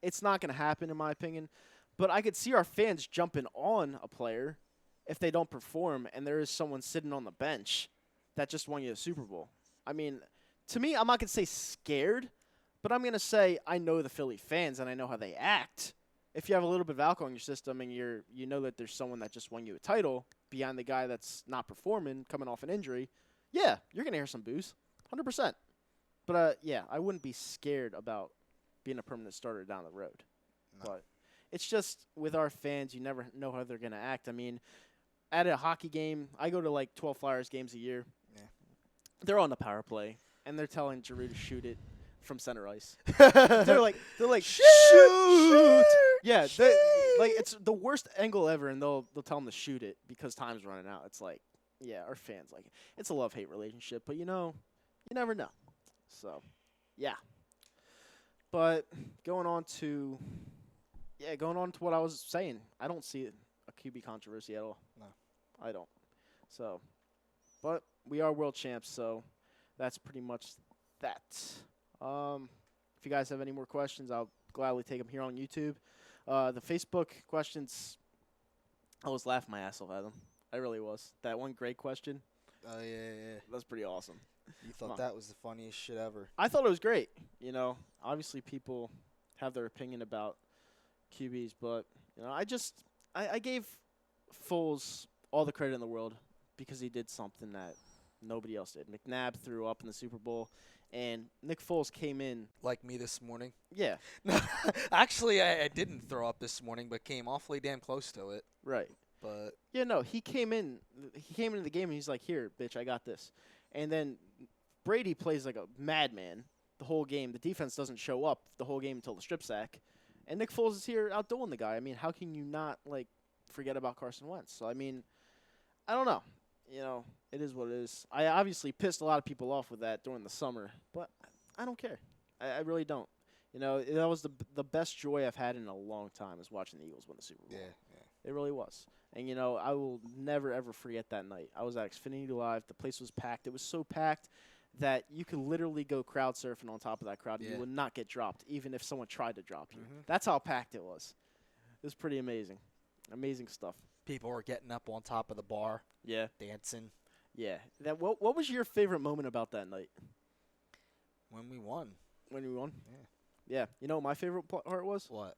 S2: it's not gonna happen in my opinion. But I could see our fans jumping on a player if they don't perform and there is someone sitting on the bench that just won you a Super Bowl. I mean, to me, I'm not going to say scared, but I'm going to say I know the Philly fans and I know how they act. if you have a little bit of alcohol in your system and you know that there's someone that just won you a title beyond the guy that's not performing, coming off an injury, yeah, you're gonna hear some booze, 100%. But yeah, I wouldn't be scared about being a permanent starter down the road.
S3: No.
S2: But it's just with our fans, you never know how they're gonna act. I mean, at a hockey game, I go to like 12 Flyers games a year.
S3: Yeah.
S2: They're on the power play, and they're telling Giroux to shoot it from center ice. they're like, shoot! Yeah, like it's the worst angle ever, and they'll tell them to shoot it because time's running out. It's like, yeah, our fans like it. It's a love-hate relationship, but you never know. So, yeah. But going on to what I was saying, I don't see a QB controversy at all.
S3: No,
S2: I don't. So, but we are world champs, so that's pretty much that. If you guys have any more questions, I'll gladly take them here on YouTube. The Facebook questions, I was laughing my ass off at them. I really was. That one great question,
S3: oh yeah.
S2: that's pretty awesome.
S3: You thought that was the funniest shit ever.
S2: I thought it was great. Obviously people have their opinion about QBs, but I gave Foles all the credit in the world because he did something that nobody else did. McNabb threw up in the Super Bowl, and Nick Foles came in.
S3: Like me this morning.
S2: Yeah,
S3: No, actually, I didn't throw up this morning, but came awfully damn close to it.
S2: right.
S3: But
S2: Yeah, no, he came into the game, and he's like, here, bitch, I got this. And then Brady plays like a madman the whole game. The defense doesn't show up the whole game until the strip sack. And Nick Foles is here outdoing the guy. I mean, how can you not, forget about Carson Wentz? So, I mean, I don't know. It is what it is. I obviously pissed a lot of people off with that during the summer, but I don't care. I really don't. That was the best joy I've had in a long time is watching the Eagles win the Super Bowl.
S3: yeah.
S2: It really was. And, I will never, ever forget that night. I was at Xfinity Live. The place was packed. It was so packed that you could literally go crowd surfing on top of that crowd and you
S3: Yeah.
S2: would not get dropped, even if someone tried to drop you.
S3: Mhm.
S2: That's how packed it was. It was pretty amazing. Amazing stuff.
S3: People were getting up on top of the bar,
S2: Yeah.
S3: dancing
S2: Yeah. What was your favorite moment about that night
S3: when we won.
S2: when we won?
S3: Yeah.
S2: Yeah. You know what my favorite part was?
S3: What?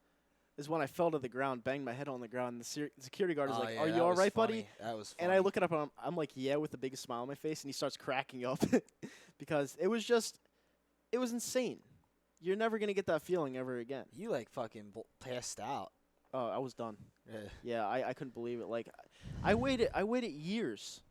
S2: Is when I fell to the ground, banged my head on the ground, and the security guard is
S3: Oh,
S2: like,
S3: yeah,
S2: "Are
S3: that
S2: you all
S3: was
S2: right, buddy?"
S3: funny. That was funny.
S2: And I look it up, and I'm like, "Yeah," with the biggest smile on my face, and he starts cracking up because it was insane. You're never gonna get that feeling ever again.
S3: You fucking passed out.
S2: Oh, I was done.
S3: Yeah.
S2: Yeah, I couldn't believe it. Like, I waited years,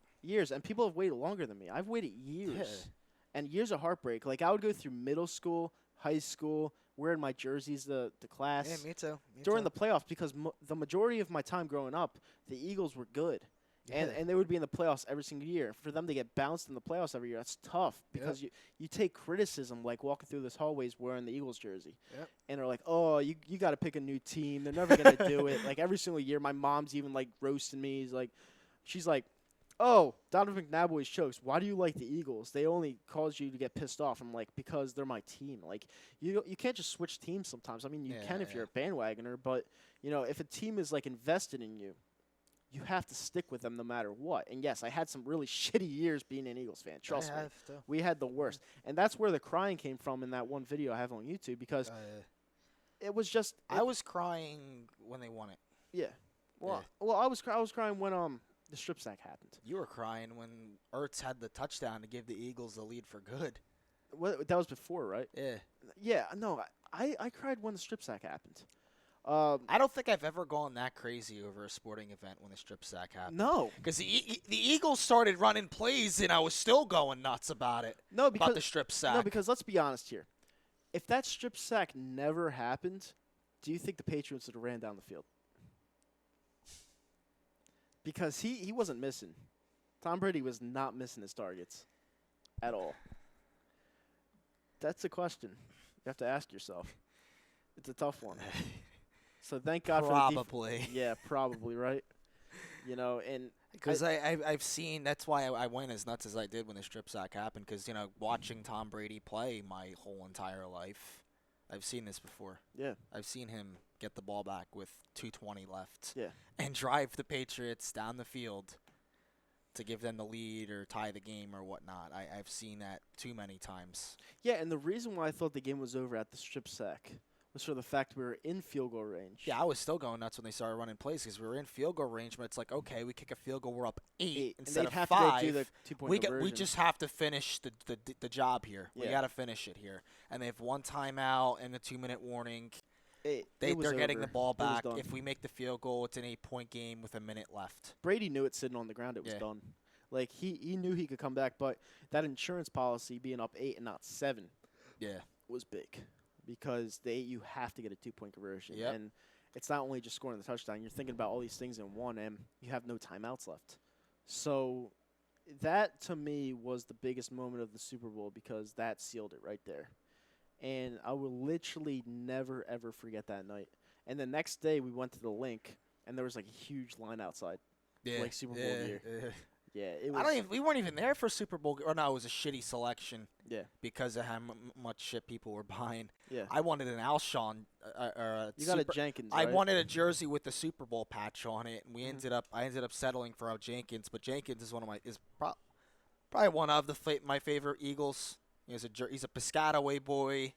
S2: and people have waited longer than me. I've waited years, and years of heartbreak. Like, I would go through middle school, high school, wearing my jerseys to class.
S3: Yeah, me too.
S2: During the playoffs, because the majority of my time growing up, the Eagles were good. And they would be in the playoffs every single year. For them to get bounced in the playoffs every year, that's tough because you take criticism like walking through this hallways wearing the Eagles jersey.
S3: Yep.
S2: And they're like, oh, you got to pick a new team. They're never going to do it. Like every single year, my mom's even roasting me. She's like, oh, Donovan McNabb always chokes. Why do you like the Eagles? They only cause you to get pissed off. I'm like, because they're my team. Like, you can't just switch teams sometimes. I mean, you can if you're a bandwagoner, but, if a team is, invested in you, you have to stick with them no matter what. And, yes, I had some really shitty years being an Eagles fan. Trust me.
S3: Too.
S2: We had the worst. And that's where the crying came from in that one video I have on YouTube because it was just –
S3: I was crying when they won it.
S2: Yeah. Well, I was crying when the strip sack happened.
S3: You were crying when Ertz had the touchdown to give the Eagles the lead for good.
S2: That was before, right?
S3: Yeah.
S2: Yeah, no, I cried when the strip sack happened.
S3: I don't think I've ever gone that crazy over a sporting event when the strip sack happened.
S2: No.
S3: Because the Eagles started running plays, and I was still going nuts about it.
S2: No, because
S3: about the strip sack.
S2: No, because let's be honest here. If that strip sack never happened, do you think the Patriots would have ran down the field? Because he wasn't missing. Tom Brady was not missing his targets at all. That's a question you have to ask yourself. It's a tough one. So thank God for the
S3: probably.
S2: Yeah, probably, right? And
S3: because I've seen, that's why I went as nuts as I did when the strip sack happened. Because watching Tom Brady play my whole entire life, I've seen this before.
S2: Yeah,
S3: I've seen him get the ball back with 2:20 left.
S2: Yeah,
S3: and drive the Patriots down the field to give them the lead or tie the game or whatnot. I've seen that too many times.
S2: yeah. And the reason why I thought the game was over at the strip sack was for the fact we were in field goal range.
S3: Yeah, I was still going nuts when they started running plays because we were in field goal range, but it's like, okay, we kick a field goal, we're up 8
S2: and
S3: instead
S2: they'd
S3: of
S2: have
S3: 5.
S2: to go do the 2-point
S3: we
S2: conversion.
S3: just have to finish the job here. We
S2: Yeah.
S3: got to finish it here. And they have 1 timeout and a 2-minute warning.
S2: It
S3: They're
S2: was
S3: getting
S2: over.
S3: the ball
S2: It was
S3: back.
S2: done.
S3: If we make the field goal, it's an 8-point game with a minute left.
S2: Brady knew it sitting on the ground. It was
S3: Yeah.
S2: done. Like, he knew he could come back, but that insurance policy being up 8 and not 7
S3: Yeah.
S2: was big because you have to get a 2-point conversion.
S3: Yep.
S2: And it's not only just scoring the touchdown. You're thinking about all these things in one, and you have no timeouts left. So that, to me, was the biggest moment of the Super Bowl because that sealed it right there. And I will literally never, ever forget that night. And the next day, we went to the link, and there was, like, a huge line outside.
S3: Yeah.
S2: Like Super Bowl year.
S3: Yeah.
S2: Yeah, it was.
S3: We weren't even there for Super Bowl. Or no, it was a shitty selection
S2: Yeah,
S3: because of how much shit people were buying.
S2: yeah.
S3: I wanted an Alshon.
S2: You got a Jenkins,
S3: I
S2: right?
S3: wanted a jersey with the Super Bowl patch on it, and
S2: Mhm.
S3: I ended up settling for a Jenkins. But Jenkins is probably one of my favorite Eagles. He's a Piscataway boy.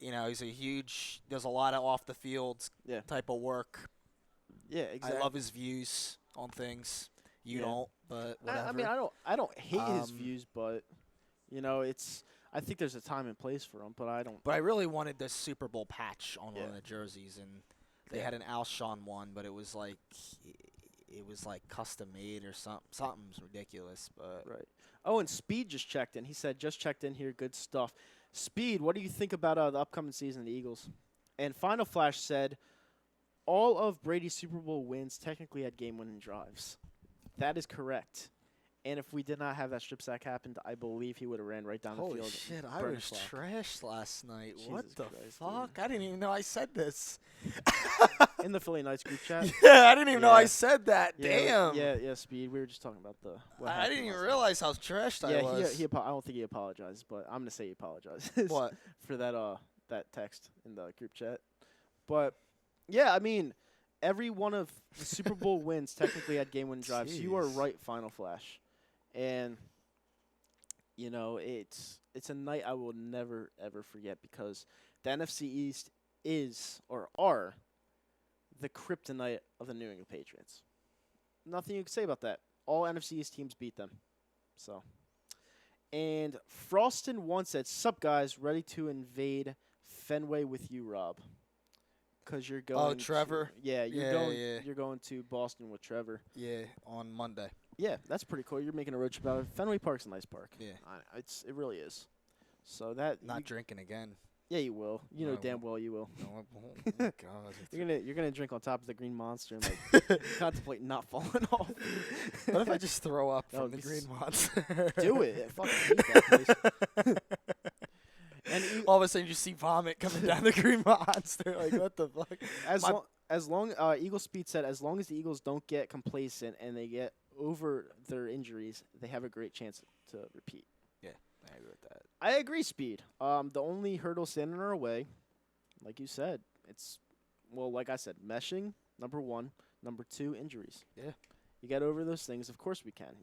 S3: You know, does a lot of off the field
S2: Yeah.
S3: type of work.
S2: Yeah, exactly.
S3: I love his views on things. You
S2: Yeah.
S3: don't, but whatever.
S2: I mean, I don't hate his
S3: Um,
S2: views, but I think there's a time and place for him, but I don't.
S3: But I really wanted the Super Bowl patch on one
S2: Yeah.
S3: of the jerseys, and they
S2: Yeah.
S3: had an Alshon one, but it was like custom made or something's ridiculous. But
S2: Right. Oh, and Speed just checked in. He said, "Just checked in here. Good stuff." Speed, what do you think about the upcoming season of the Eagles? And Final Flash said, all of Brady's Super Bowl wins technically had game-winning drives. That is correct. And if we did not have that strip sack happen, I believe he would have ran right down the
S3: holy
S2: field.
S3: shit,
S2: and
S3: I
S2: burned
S3: was
S2: the clock.
S3: trashed last night. What
S2: Jesus
S3: the
S2: Christ,
S3: fuck?
S2: dude.
S3: I didn't even know I said this.
S2: In the Philly Knights group chat.
S3: Yeah, I didn't even know I
S2: Yeah.
S3: said that.
S2: Yeah,
S3: Damn.
S2: Yeah, Speed. We were just talking about what
S3: I
S2: happened
S3: didn't even
S2: last night.
S3: realize how trashed I
S2: Yeah,
S3: was.
S2: I don't think he apologized, but I'm gonna say he apologizes.
S3: What?
S2: For that text in the group chat. But yeah, I mean, every one of the Super Bowl wins technically had game-winning drives. You are
S3: Jeez.
S2: right, Final Flash, and it's a night I will never ever forget because the NFC East are the kryptonite of the New England Patriots. Nothing you can say about that. All NFC East teams beat them. So, and Froston once said, "Sup guys, ready to invade Fenway with you, Rob?" Because you're going.
S3: Trevor?
S2: Yeah,
S3: Yeah, yeah.
S2: You're going to Boston with Trevor.
S3: Yeah, on Monday.
S2: Yeah, that's pretty cool. You're making a road trip out of Fenway Park's a nice park.
S3: Yeah.
S2: It really is. So that
S3: Not drinking again.
S2: yeah, you will. You know
S3: No, I
S2: damn well you will.
S3: No, I won't. Oh my God.
S2: You're gonna drink on top of the Green Monster and like contemplate not falling off.
S3: What if I just throw up
S2: That
S3: from
S2: would
S3: the
S2: be
S3: Green Monster?
S2: do it? I fucking hate that place. And
S3: All of a sudden, you see vomit coming down the Green Monster. Like, what the fuck?
S2: as long Eagle Speed said, as long as the Eagles don't get complacent and they get over their injuries, they have a great chance to repeat.
S3: I agree with that.
S2: I agree, Speed. The only hurdle standing in our way, like you said, like I said, meshing, number one. Number two, injuries.
S3: Yeah.
S2: You get over those things, of course we can.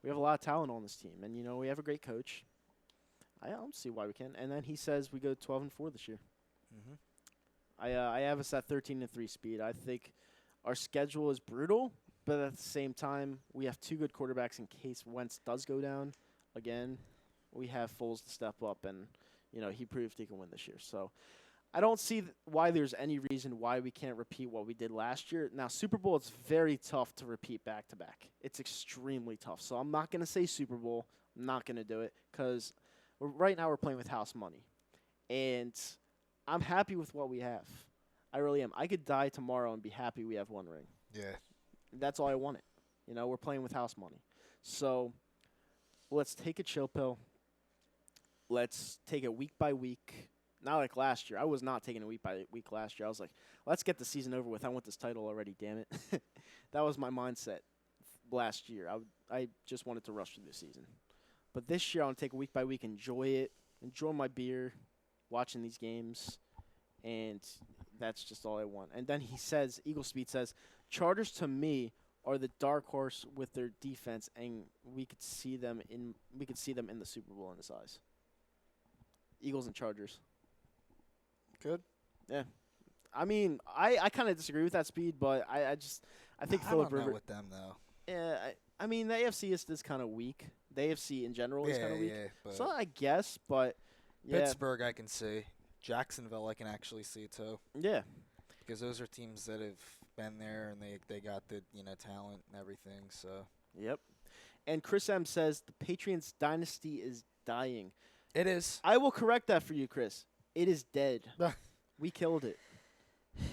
S2: We have a lot of talent on this team, and, we have a great coach. I don't see why we can't. And then he says we go 12-4 this year.
S3: Mm-hmm.
S2: I have us at 13-3, Speed. I think our schedule is brutal, but at the same time, we have two good quarterbacks in case Wentz does go down again. We have Foles to step up, and he proved he can win this year. So I don't see why there's any reason why we can't repeat what we did last year. Now, Super Bowl, it's very tough to repeat back-to-back. It's extremely tough. So I'm not going to say Super Bowl. I'm not going to do it because right now we're playing with house money. And I'm happy with what we have. I really am. I could die tomorrow and be happy we have one ring.
S3: Yeah.
S2: That's all I wanted. We're playing with house money. So let's take a chill pill. Let's take it week by week. Not like last year. I was not taking it week by week last year. I was like, let's get the season over with. I want this title already, damn it. That was my mindset last year. I just wanted to rush through the season. But this year, I want to take it week by week, enjoy it, enjoy my beer, watching these games, and that's just all I want. And then he says, Eagle Speed says, Chargers to me are the dark horse with their defense, and we could see them in the Super Bowl in his eyes. Eagles and Chargers.
S3: Good.
S2: I mean, I kind of disagree with that speed, but I think
S3: I
S2: Philip
S3: don't know
S2: Rivers.
S3: with them though.
S2: Yeah, I mean the AFC is kind of weak. The AFC in general is kind of weak.
S3: Yeah, but
S2: So I guess, but yeah,
S3: Pittsburgh I can see. Jacksonville I can actually see too.
S2: yeah,
S3: Because those are teams that have been there and they got the talent and everything. So
S2: yep. And Chris M says the Patriots dynasty is dying.
S3: it is.
S2: I will correct that for you, Chris. It is dead. We killed it.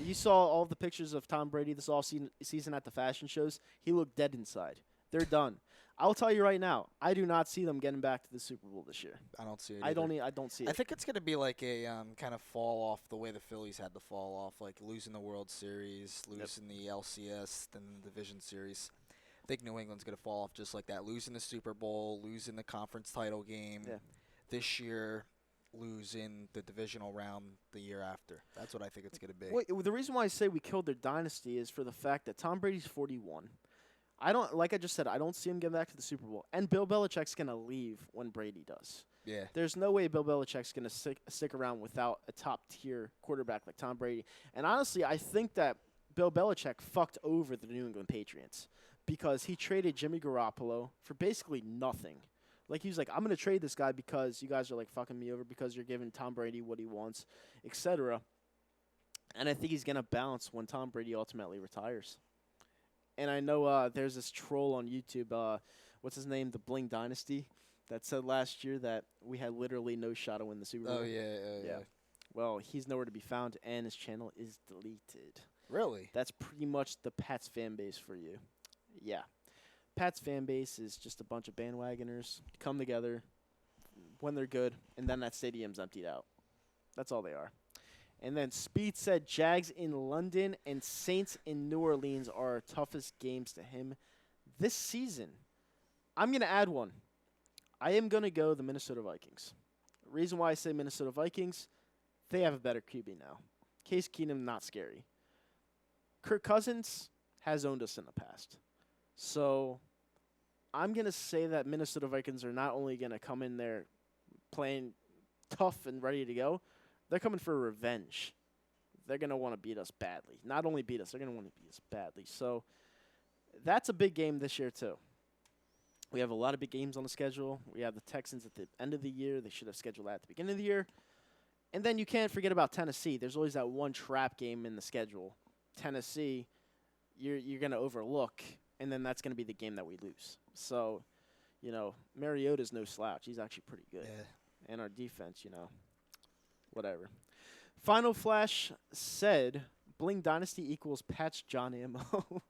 S2: You saw all the pictures of Tom Brady this offseason at the fashion shows. He looked dead inside. They're done. I'll tell you right now, I do not see them getting back to the Super Bowl this year.
S3: I don't see it.
S2: I don't see it.
S3: I think it's going to be like a kind of fall off the way the Phillies had to fall off, like losing the World Series, losing the LCS, then the Division Series. I think New England's going to fall off just like that, losing the Super Bowl, losing the conference title game this year, losing the divisional round the year after. That's what I think it's going to be.
S2: Wait, the reason why I say we killed their dynasty is for the fact that Tom Brady's 41. Like I just said, I don't see him getting back to the Super Bowl. And Bill Belichick's going to leave when Brady does.
S3: Yeah.
S2: There's no way Bill Belichick's going to stick around without a top-tier quarterback like Tom Brady. And honestly, I think that Bill Belichick fucked over the New England Patriots because he traded Jimmy Garoppolo for basically nothing. Like, he was like, I'm going to trade this guy because you guys are, like, fucking me over because you're giving Tom Brady what he wants, etc. And I think he's going to bounce when Tom Brady ultimately retires. And I know there's this troll on YouTube, what's his name, the Bling Dynasty, that said last year that we had literally no shot to win the Super Bowl.
S3: Oh, yeah.
S2: Well, he's nowhere to be found, and his channel is deleted.
S3: Really?
S2: That's pretty much the Pats fan base for you. Yeah. Pats fan base is just a bunch of bandwagoners come together when they're good, and then that stadium's emptied out. That's all they are. And then Speed said Jags in London and Saints in New Orleans are our toughest games to him this season. I'm going to add one. I am going to go the Minnesota Vikings. Reason why I say Minnesota Vikings, they have a better QB now. Case Keenum, not scary. Kirk Cousins has owned us in the past. So I'm going to say that Minnesota Vikings are not only going to come in there playing tough and ready to go, they're coming for revenge. They're going to want to beat us badly. Not only beat us, they're going to want to beat us badly. So that's a big game this year, too. We have a lot of big games on the schedule. We have the Texans at the end of the year. They should have scheduled that at the beginning of the year. And then you can't forget about Tennessee. There's always that one trap game in the schedule. Tennessee, you're going to overlook, and then that's going to be the game that we lose. So, Mariota's no slouch. He's actually pretty good.
S3: Yeah.
S2: And our defense, whatever. Final Flash said, Bling Dynasty equals Patch John Ammo.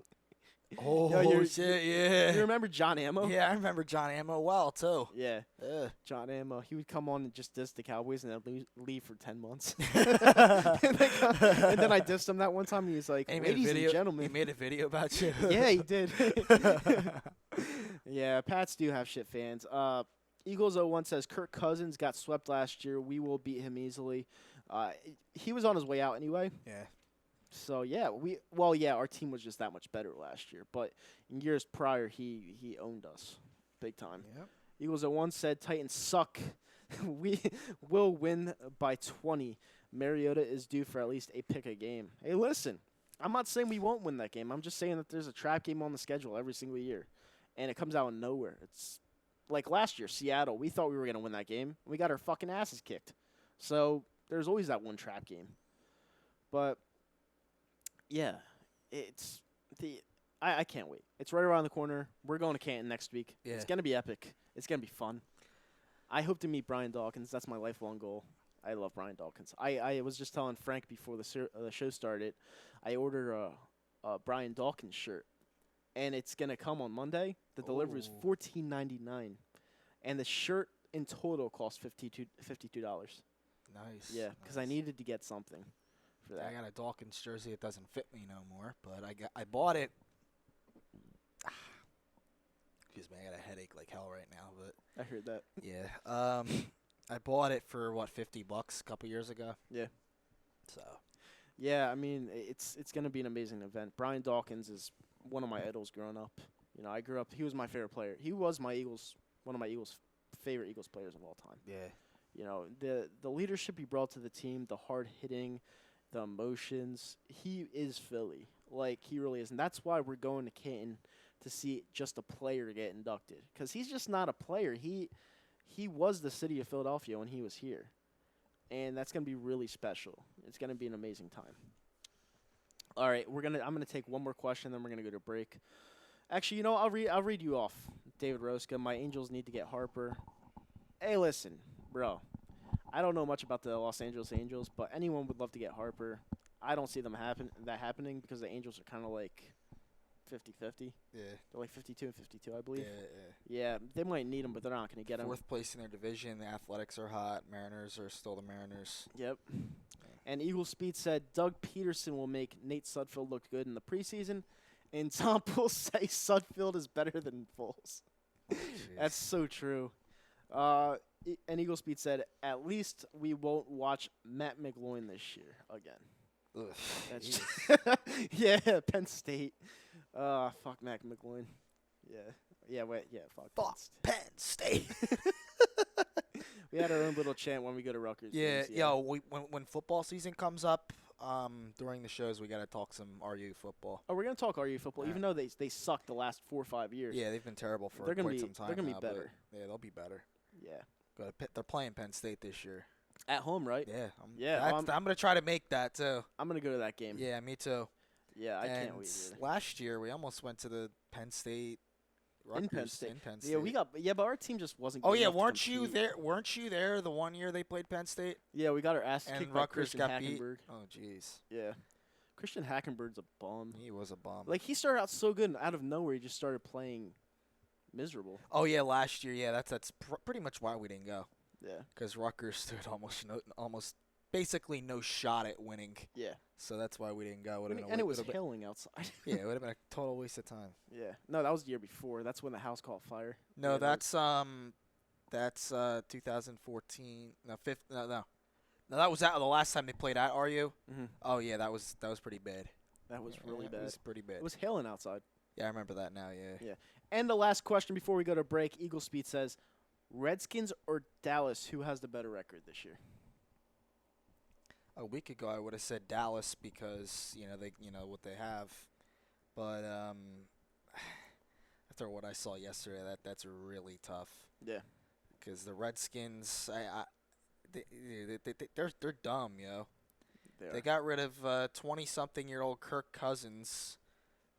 S3: Oh, shit, yeah.
S2: You remember John Ammo?
S3: Yeah, I remember John Ammo well, too.
S2: Yeah.
S3: Yeah.
S2: John Ammo. He would come on and just diss the Cowboys and then leave for 10 months. and then I dissed him that one time. And he was like, ladies and gentlemen.
S3: He made a video about you.
S2: Yeah, he did. Yeah, Pats do have shit fans. Eagles 01 says, Kirk Cousins got swept last year. We will beat him easily. He was on his way out anyway.
S3: Yeah.
S2: So, yeah, our team was just that much better last year. But in years prior, he owned us big time.
S3: Yep.
S2: Eagles 01 said, Titans suck. We will win by 20. Mariota is due for at least a pick a game. Hey, listen, I'm not saying we won't win that game. I'm just saying that there's a trap game on the schedule every single year. And it comes out of nowhere. It's like last year, Seattle. We thought we were going to win that game. We got our fucking asses kicked. So there's always that one trap game. But, yeah, I can't wait. It's right around the corner. We're going to Canton next week.
S3: Yeah.
S2: It's going to be epic. It's going to be fun. I hope to meet Brian Dawkins. That's my lifelong goal. I love Brian Dawkins. I was just telling Frank before the show started, I ordered a Brian Dawkins shirt, and it's going to come on Monday. The delivery is $14.99, and the shirt in total costs $52.
S3: Nice.
S2: Yeah, because I needed to get something for that.
S3: I got a Dawkins jersey. It doesn't fit me no more, but I bought it. Excuse me, I got a headache like hell right now, but
S2: I heard that.
S3: yeah. I bought it for $50 a couple years ago.
S2: Yeah.
S3: So.
S2: Yeah, I mean, it's going to be an amazing event. Brian Dawkins is one of my idols growing up. I grew up. He was my favorite player. He was one of my favorite Eagles players of all time.
S3: Yeah.
S2: The leadership he brought to the team, the hard hitting, the emotions. He is Philly. Like, he really is. And that's why we're going to Canton to see just a player get inducted. Because he's just not a player. He was the city of Philadelphia when he was here. And that's going to be really special. It's going to be an amazing time. All right, I'm gonna take one more question, then we're gonna go to break. Actually, I'll read you off, David Roska. My Angels need to get Harper. Hey, listen, bro. I don't know much about the Los Angeles Angels, but anyone would love to get Harper. I don't see that happening because the Angels are kind of like 50-50.
S3: Yeah.
S2: They're like 52 and 52, I believe.
S3: Yeah.
S2: Yeah, they might need him, but they're not gonna get him.
S3: Fourth place in their division. The Athletics are hot. Mariners are still the Mariners.
S2: Yep. And Eagle Speed said Doug Peterson will make Nate Sudfeld look good in the preseason, and Tom Poole say Sudfeld is better than Foles. That's so true. And Eagle Speed said, at least we won't watch Matt McGloin this year again.
S3: Ugh,
S2: That's
S3: jeez.
S2: yeah, Penn State. Fuck Matt McGloin. Yeah, fuck
S3: Penn State.
S2: We had our own little chant when we go to Rutgers.
S3: Yeah,
S2: games,
S3: when football season comes up, during the shows we got to talk some RU football.
S2: Oh, we're gonna talk RU football, even though they sucked the last 4 or 5 years.
S3: Yeah, they've been terrible for
S2: They're gonna
S3: quite
S2: be-
S3: some time
S2: they're gonna be
S3: now, but
S2: better.
S3: Yeah, they'll be better.
S2: Yeah.
S3: They're playing Penn State this year.
S2: At home, right?
S3: Yeah,
S2: Yeah,
S3: I'm gonna try to make that too.
S2: I'm gonna go to that game.
S3: Yeah, me too.
S2: Yeah, I
S3: and
S2: can't wait. Either.
S3: last year we almost went to the Penn State. Rutgers,
S2: Penn State.
S3: In Penn State.
S2: Yeah, but our team just wasn't.
S3: Oh
S2: good
S3: yeah,
S2: enough to
S3: weren't you
S2: compete.
S3: there? Weren't you there the one year they played Penn State?
S2: Yeah, we got our ass
S3: And
S2: kicked by
S3: Rutgers
S2: Christian
S3: got beat.
S2: Hackenberg.
S3: Oh jeez,
S2: Yeah, Christian Hackenberg's a bum.
S3: he was a bum.
S2: Like he started out so good, and out of nowhere he just started playing miserable.
S3: Oh yeah, last year. Yeah, that's pretty much why we didn't go.
S2: Yeah,
S3: Because Rutgers stood almost basically no shot at winning.
S2: yeah.
S3: So that's why we didn't go.
S2: And it was hailing outside.
S3: Yeah, it would have been a total waste of time.
S2: Yeah. No, that was the year before. That's when the house caught fire.
S3: No,
S2: Yeah,
S3: that's 2014. No, that was the last time they played at RU.
S2: Mm-hmm.
S3: Oh yeah, that was pretty bad.
S2: That was really
S3: It
S2: bad.
S3: was pretty bad.
S2: It was hailing outside.
S3: Yeah, I remember that now. Yeah.
S2: And the last question before we go to break, Eagle Speed says, Redskins or Dallas, who has the better record this year?
S3: A week ago, I would have said Dallas because they what they have, but after what I saw yesterday, that's really tough.
S2: Yeah.
S3: Because the Redskins, they're dumb, yo. They got rid of 20-something-year-old Kirk Cousins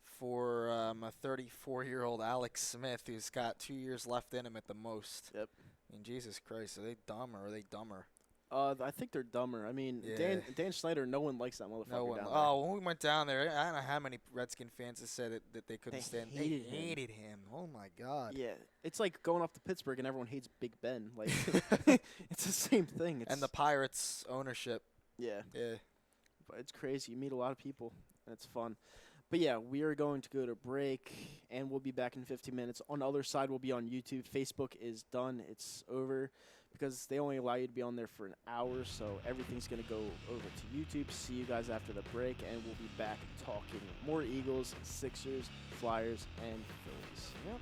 S3: for a 34-year-old Alex Smith who's got 2 years left in him at the most.
S2: Yep.
S3: I mean, Jesus Christ, are they dumb or are they dumber?
S2: I think they're dumber. I mean,
S3: Yeah.
S2: Dan Snyder, no one likes that motherfucker
S3: No one.
S2: down there.
S3: Oh, when we went down there, I don't know how many Redskin fans have said that they couldn't
S2: They
S3: stand.
S2: hated
S3: They
S2: him.
S3: hated him. Oh my God.
S2: Yeah, it's like going off to Pittsburgh and everyone hates Big Ben. Like, it's the same thing. It's,
S3: And the Pirates ownership.
S2: yeah,
S3: Yeah.
S2: but it's crazy. You meet a lot of people, and it's fun. But yeah, we are going to go to break, and we'll be back in 15 minutes. On the other side, we'll be on YouTube. Facebook is done. It's over because they only allow you to be on there for an hour, so everything's going to go over to YouTube. See you guys after the break, and we'll be back talking more Eagles, Sixers, Flyers, and Phillies. Yep.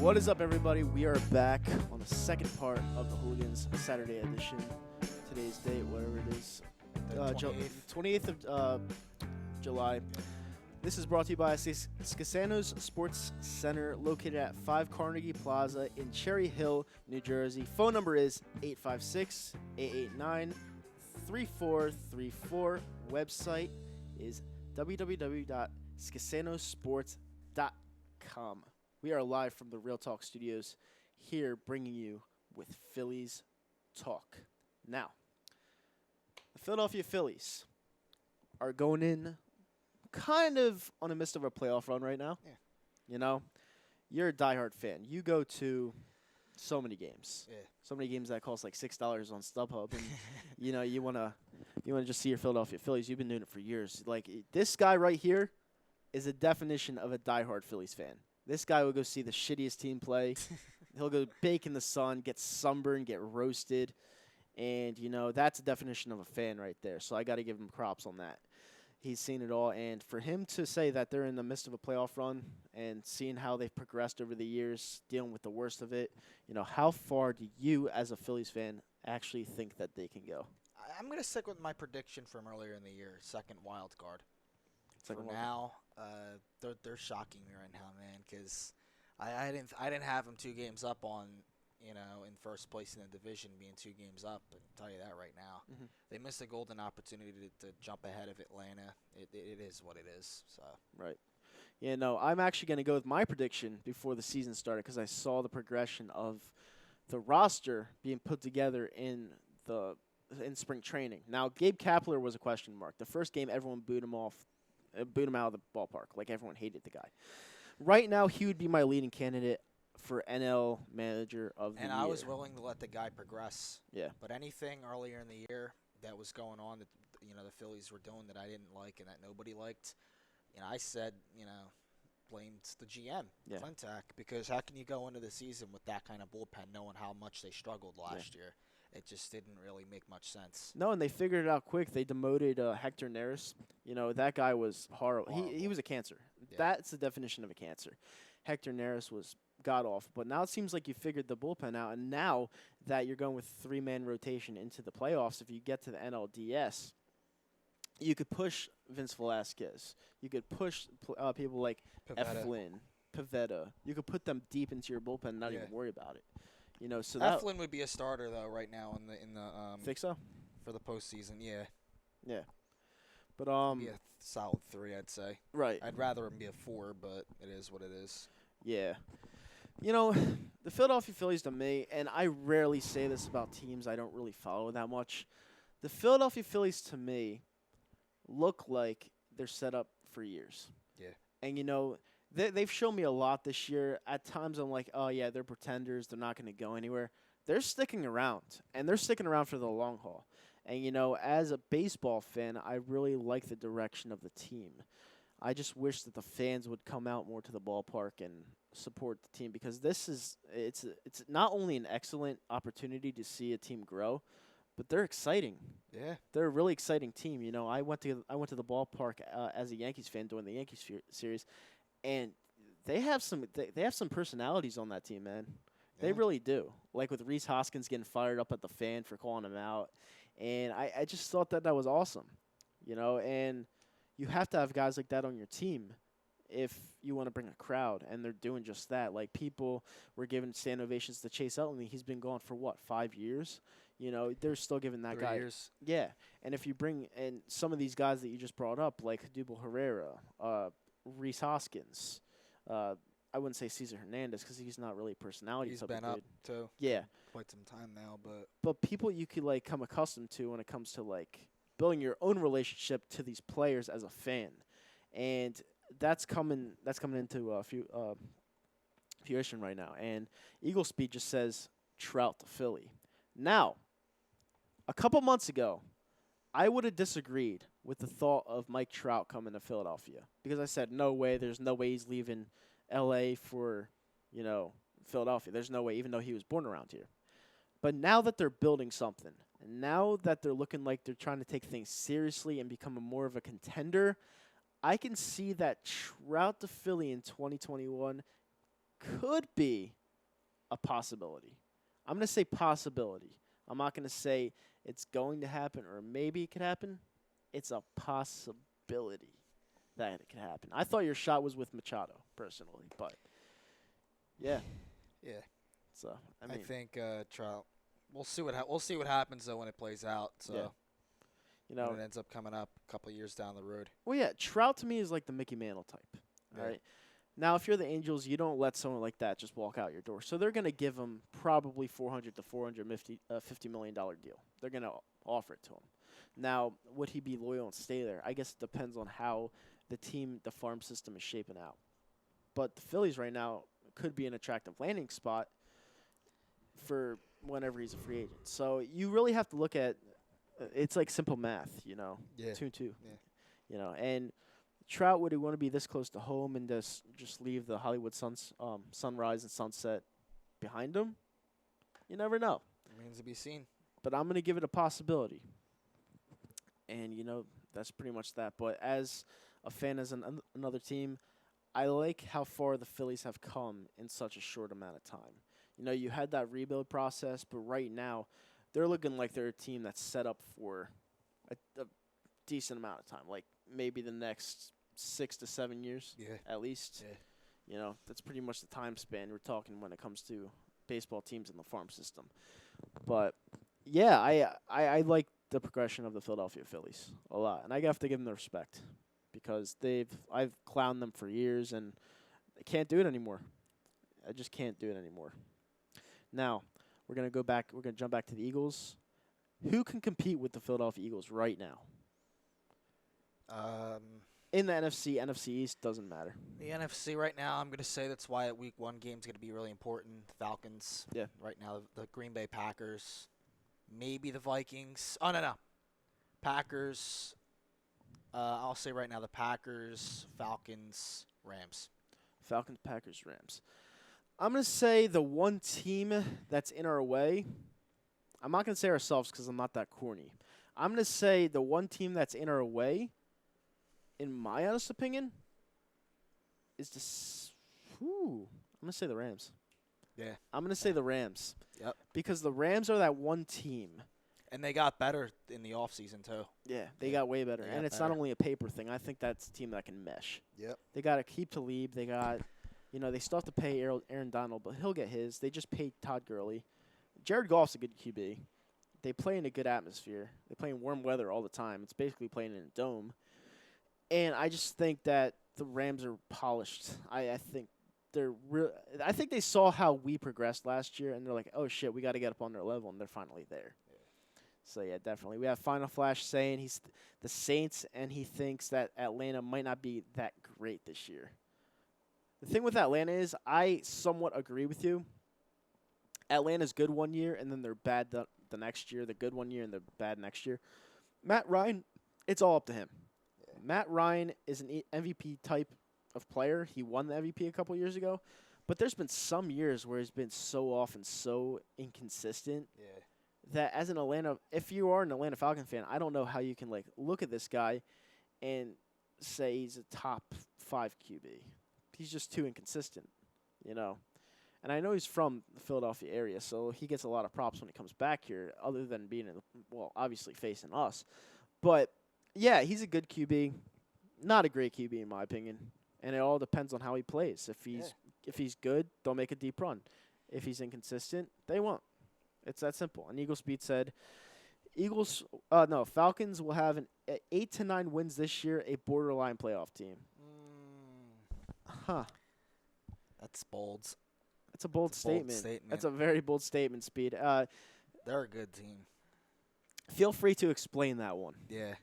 S2: What is up, everybody? We are back on the second part of the Hooligans Saturday edition. Today's date, whatever it is,
S3: The
S2: 28th of July. This is brought to you by Scasano's Sports Center, located at 5 Carnegie Plaza in Cherry Hill, New Jersey. Phone number is 856-889-3434. Website is www.scasanosports.com. We are live from the Real Talk Studios here, bringing you with Phillies Talk. Now, the Philadelphia Phillies are going in kind of on the midst of a playoff run right now.
S3: Yeah.
S2: You know, you're a diehard fan. You go to so many games.
S3: Yeah.
S2: So many games that cost like $6 on StubHub, and you know you wanna just see your Philadelphia Phillies. You've been doing it for years. Like this guy right here is a definition of a diehard Phillies fan. This guy will go see the shittiest team play. He'll go bake in the sun, get sunburned, get roasted. And, you know, that's a definition of a fan right there. So I got to give him props on that. He's seen it all. And for him to say that they're in the midst of a playoff run and seeing how they've progressed over the years, dealing with the worst of it, you know, how far do you, as a Phillies fan, actually think that they can go?
S3: I'm going to stick with my prediction from earlier in the year, second wild card.
S2: Second
S3: For
S2: wild
S3: now, they're shocking me right now, man, because I didn't have them 2 games up on, you know, in first place in the division, being 2 games up. But I'll tell you that right now, they missed a golden opportunity to jump ahead of Atlanta. It is what it is. So
S2: Right. Yeah, no, I'm actually going to go with my prediction before the season started because I saw the progression of the roster being put together in spring training. Now, Gabe Kapler was a question mark. The first game, everyone booed him out of the ballpark. Like, everyone hated the guy. Right now, he would be my leading candidate for NL Manager of the Year.
S3: And I was willing to let the guy progress.
S2: Yeah.
S3: But anything earlier in the year that was going on that, you know, the Phillies were doing that I didn't like and that nobody liked, you know, I said, you know, blamed the GM,
S2: Yeah.
S3: Clintack, because how can you go into the season with that kind of bullpen knowing how much they struggled last year? It just didn't really make much sense.
S2: No, and they figured it out quick. They demoted Hector Neris. You know, that guy was horrible. He was a cancer.
S3: Yeah.
S2: That's the definition of a cancer. Hector Neris was god-awful. But now it seems like you figured the bullpen out, and now that you're going with 3-man rotation into the playoffs, if you get to the NLDS, you could push Vince Velasquez. You could push people like
S3: Pivetta.
S2: Eflin, Pivetta. You could put them deep into your bullpen and not even worry about it. You know, so
S3: Eflin would be a starter though right now in the
S2: think so?
S3: for the postseason. Yeah,
S2: Yeah. But
S3: be a solid 3, I'd say.
S2: right.
S3: I'd rather him be a 4, but it is what it is.
S2: Yeah. You know, The Philadelphia Phillies to me, and I rarely say this about teams I don't really follow that much. The Philadelphia Phillies to me look like they're set up for years.
S3: Yeah.
S2: And, they've shown me a lot this year. At times I'm like, oh, yeah, they're pretenders. They're not going to go anywhere. They're sticking around, and they're sticking around for the long haul. And, as a baseball fan, I really like the direction of the team. I just wish that the fans would come out more to the ballpark and support the team, because it's not only an excellent opportunity to see a team grow, but they're exciting.
S3: Yeah.
S2: They're a really exciting team. I went to the ballpark as a Yankees fan during the Yankees series, and they have some personalities on that team, man.
S3: Yeah.
S2: They really do. Like with Rhys Hoskins getting fired up at the fan for calling him out, and I just thought that was awesome, and you have to have guys like that on your team if you want to bring a crowd, and they're doing just that. Like, people were giving stand ovations to Chase Utley. He's been gone for, 5 years? They're still giving that
S3: 3
S2: guy.
S3: years.
S2: Yeah, and if you bring in some of these guys that you just brought up, like Dubal Herrera, Rhys Hoskins, I wouldn't say Cesar Hernandez because he's not really a personality.
S3: He's
S2: type
S3: been
S2: of
S3: up,
S2: dude.
S3: too.
S2: Yeah.
S3: Quite some time now,
S2: But people you could, come accustomed to when it comes to, building your own relationship to these players as a fan. And that's coming into fruition right now. And Eagle Speed just says Trout to Philly. Now, a couple months ago, I would have disagreed with the thought of Mike Trout coming to Philadelphia, because I said, no way, there's no way he's leaving L.A. for, Philadelphia. There's no way, even though he was born around here. But now that they're building something, and now that they're looking like they're trying to take things seriously and become more of a contender, I can see that Trout to Philly in 2021 could be a possibility. I'm going to say possibility. I'm not going to say it's going to happen or maybe it could happen. It's a possibility that it could happen. I thought your shot was with Machado, personally, but yeah.
S3: Yeah.
S2: So
S3: I think Trout. We'll see what happens though when it plays out. So,
S2: yeah.
S3: when it ends up coming up a couple years down the road.
S2: Well, yeah, Trout to me is like the Mickey Mantle type.
S3: Yeah.
S2: All right. Now, if you're the Angels, you don't let someone like that just walk out your door. So they're going to give him probably $400 to $450 million deal. They're going to offer it to him. Now, would he be loyal and stay there? I guess it depends on how the farm system is shaping out. But the Phillies right now could be an attractive landing spot for whenever he's a free agent. So you really have to look at it's like simple math,
S3: Yeah.
S2: 2-2.
S3: Yeah.
S2: And Trout, would he want to be this close to home and just leave the Hollywood sunrise and sunset behind him? You never know.
S3: Remains to be seen.
S2: But I'm going to give it a possibility. And, that's pretty much that. But as a fan as another team, I like how far the Phillies have come in such a short amount of time. You had that rebuild process, but right now they're looking like they're a team that's set up for a decent amount of time, like maybe the next 6 to 7 years at least.
S3: Yeah.
S2: That's pretty much the time span we're talking when it comes to baseball teams in the farm system. But, yeah, I like the progression of the Philadelphia Phillies a lot, and I have to give them the respect because I've clowned them for years, and they can't do it anymore. I just can't do it anymore. Now, we're going to go back. We're going to jump back to the Eagles. Who can compete with the Philadelphia Eagles right now? In the NFC East, doesn't matter.
S3: The NFC right now, I'm going to say that's why Week 1 game's going to be really important. Falcons.
S2: Yeah.
S3: Right now, the Green Bay Packers. Maybe the Vikings. Oh, no. Packers. I'll say right now the Packers, Falcons, Rams.
S2: Falcons, Packers, Rams. I'm going to say the one team that's in our way. I'm not going to say ourselves because I'm not that corny. I'm going to say the one team that's in our way, in my honest opinion, is I'm going to say the Rams.
S3: Yeah.
S2: I'm going to say the Rams.
S3: Yep.
S2: Because the Rams are that one team.
S3: And they got better in the offseason, too.
S2: Yeah, they got way better.
S3: They
S2: And
S3: got
S2: it's not
S3: better.
S2: only a paper thing. I think that's a team that can mesh.
S3: Yep.
S2: They got to keep Talib. They got, they still have to pay Aaron Donald, but he'll get his. They just paid Todd Gurley. Jared Goff's a good QB. They play in a good atmosphere. They play in warm weather all the time. It's basically playing in a dome. And I just think that the Rams are polished. I think I think they saw how we progressed last year, and they're like, oh shit, we got to get up on their level, and they're finally there. Yeah. So yeah, definitely. We have Final Flash saying he's the Saints, and he thinks that Atlanta might not be that great this year. The thing with Atlanta is, I somewhat agree with you. Atlanta's good one year, and then they're bad the next year. They're good one year, and they're bad next year. Matt Ryan, it's all up to him. Yeah. Matt Ryan is an MVP type of player. He won the MVP a couple years ago, but there's been some years where he's been so off and so inconsistent that as if you are an Atlanta Falcon fan, I don't know how you can look at this guy and say he's a top 5 QB. He's just too inconsistent, And I know he's from the Philadelphia area, so he gets a lot of props when he comes back here, other than being obviously facing us. But yeah, he's a good QB, not a great QB in my opinion. And it all depends on how he plays. If he's good, they'll make a deep run. If he's inconsistent, they won't. It's that simple. And Eagle Speed said, Falcons will have 8 to 9 wins this year, a borderline playoff team. Huh.
S3: That's bold.
S2: That's a bold statement. That's a very bold statement, Speed.
S3: They're a good team.
S2: Feel free to explain that one.
S3: Yeah.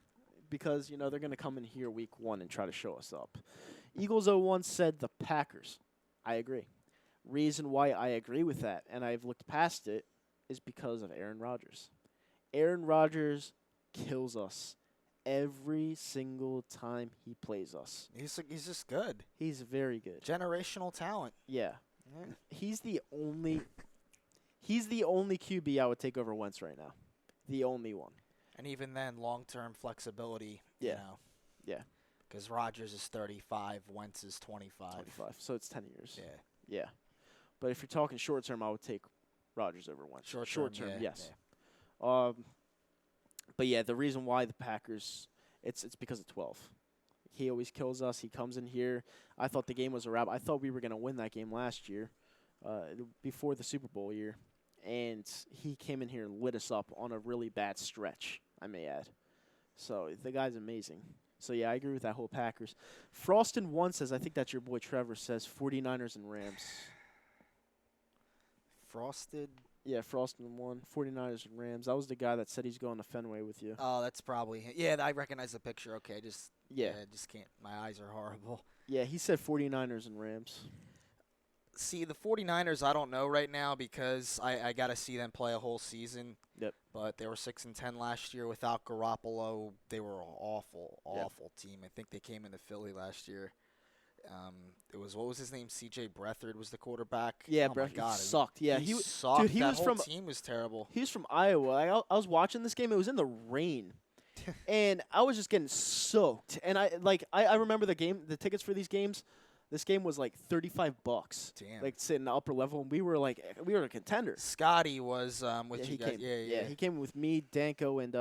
S2: Because, they're going to come in here week 1 and try to show us up. Eagles 01 said the Packers. I agree. Reason why I agree with that, and I've looked past it, is because of Aaron Rodgers. Aaron Rodgers kills us every single time he plays us.
S3: He's just good.
S2: He's very good.
S3: Generational talent.
S2: Yeah. He's the only QB I would take over Wentz right now. The only one.
S3: And even then, long-term flexibility,
S2: Yeah.
S3: Because Rodgers is 35, Wentz is 25.
S2: So it's 10 years.
S3: Yeah.
S2: Yeah. But if you're talking short-term, I would take Rodgers over Wentz. Short-term, yes. Yeah. But yeah, the reason why the Packers, it's because of 12. He always kills us. He comes in here. I thought the game was a wrap. I thought we were going to win that game last year, before the Super Bowl year. And he came in here and lit us up on a really bad stretch, I may add. So the guy's amazing. So, yeah, I agree with that whole Packers. Frostin' One says, I think that's your boy Trevor, says 49ers and Rams.
S3: Frosted?
S2: Yeah, Frostin' One, 49ers and Rams. That was the guy that said he's going to Fenway with you.
S3: Oh, that's probably him. Yeah, I recognize the picture. Okay, just can't. My eyes are horrible.
S2: Yeah, he said 49ers and Rams.
S3: See, the 49ers, I don't know right now because I got to see them play a whole season.
S2: Yep.
S3: But they were 6-10 last year without Garoppolo. They were an awful team. I think they came into Philly last year. It was, what was his name? C.J. Beathard was the quarterback.
S2: Yeah,
S3: Beathard
S2: sucked. Yeah,
S3: he sucked.
S2: Dude,
S3: That whole team was terrible.
S2: He was from Iowa. I was watching this game. It was in the rain. And I was just getting soaked. And I remember the tickets for these games. This game was like $35.
S3: Damn.
S2: Sitting in the upper level, and we were a contender.
S3: Scotty was with you guys. Yeah.
S2: He came with me, Danko, and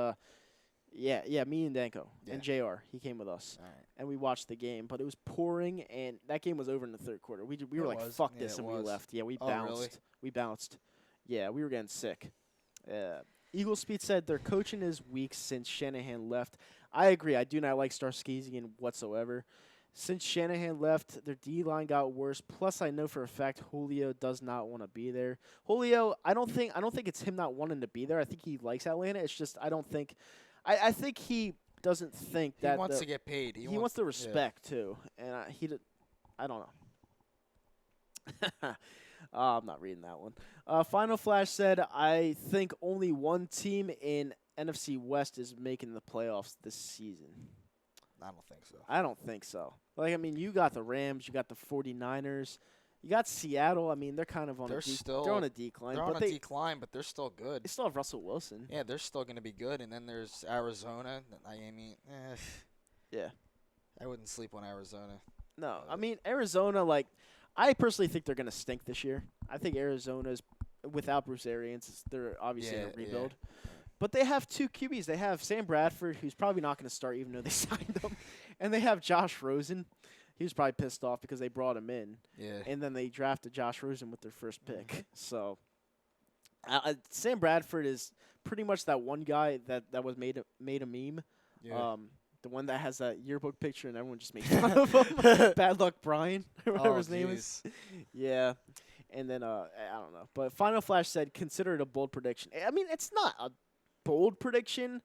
S2: me and Danko and JR. He came with us. All right. And we watched the game, but it was pouring, and that game was over in the third quarter. We were like, fuck this, and we left. Yeah, we bounced.
S3: Really?
S2: We bounced. Yeah, we were getting sick. Eagle Speed said their coaching is weak since Shanahan left. I agree. I do not like Starskezian whatsoever. Since Shanahan left, their D-line got worse. Plus, I know for a fact Julio does not want to be there. Julio, I don't think it's him not wanting to be there. I think he likes Atlanta. It's just I don't think I think he doesn't think that
S3: he wants to get paid.
S2: He wants the respect too, and I don't know. I'm not reading that one. Final Flash said, I think only one team in NFC West is making the playoffs this season.
S3: I don't think so.
S2: I don't think so. You got the Rams, you got the 49ers, you got Seattle. They're kind of on
S3: they're
S2: on a decline.
S3: They're on a decline, but they're still good.
S2: They still have Russell Wilson.
S3: Yeah, they're still going to be good. And then there's Arizona.
S2: Yeah.
S3: I wouldn't sleep on Arizona.
S2: No, Arizona, I personally think they're going to stink this year. I think Arizona's, without Bruce Arians, they're obviously in a rebuild. Yeah. But they have 2 QBs. They have Sam Bradford, who's probably not going to start even though they signed him. And they have Josh Rosen. He was probably pissed off because they brought him in. Yeah. And then they drafted Josh Rosen with their first pick. Mm-hmm. So Sam Bradford is pretty much that one guy that was made a meme. Yeah. The one that has that yearbook picture and everyone just makes fun of him. Bad Luck Brian, or whatever his name is. Yeah. And then, I don't know. But Final Flash said, consider it a bold prediction. I mean, it's not a bold prediction.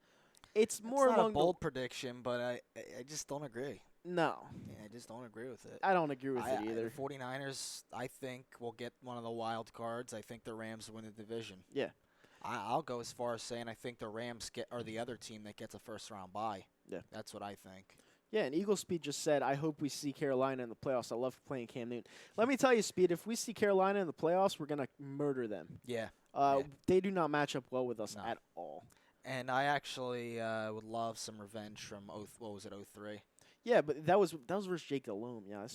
S2: It's more
S3: It's not
S2: along
S3: a bold prediction, but I just don't agree.
S2: No.
S3: Yeah, I just don't agree with it.
S2: I don't agree with it either.
S3: The 49ers, I think, will get one of the wild cards. I think the Rams win the division.
S2: Yeah.
S3: I'll go as far as saying I think the Rams are the other team that gets a first-round bye.
S2: Yeah.
S3: That's what I think.
S2: Yeah, and Eagle Speed just said, I hope we see Carolina in the playoffs. I love playing Cam Newton. Let me tell you, Speed, if we see Carolina in the playoffs, we're going to murder them.
S3: Yeah.
S2: They do not match up well with us at all.
S3: And I actually would love some revenge from, 03?
S2: Yeah, but that was versus Jake Delhomme. Yeah,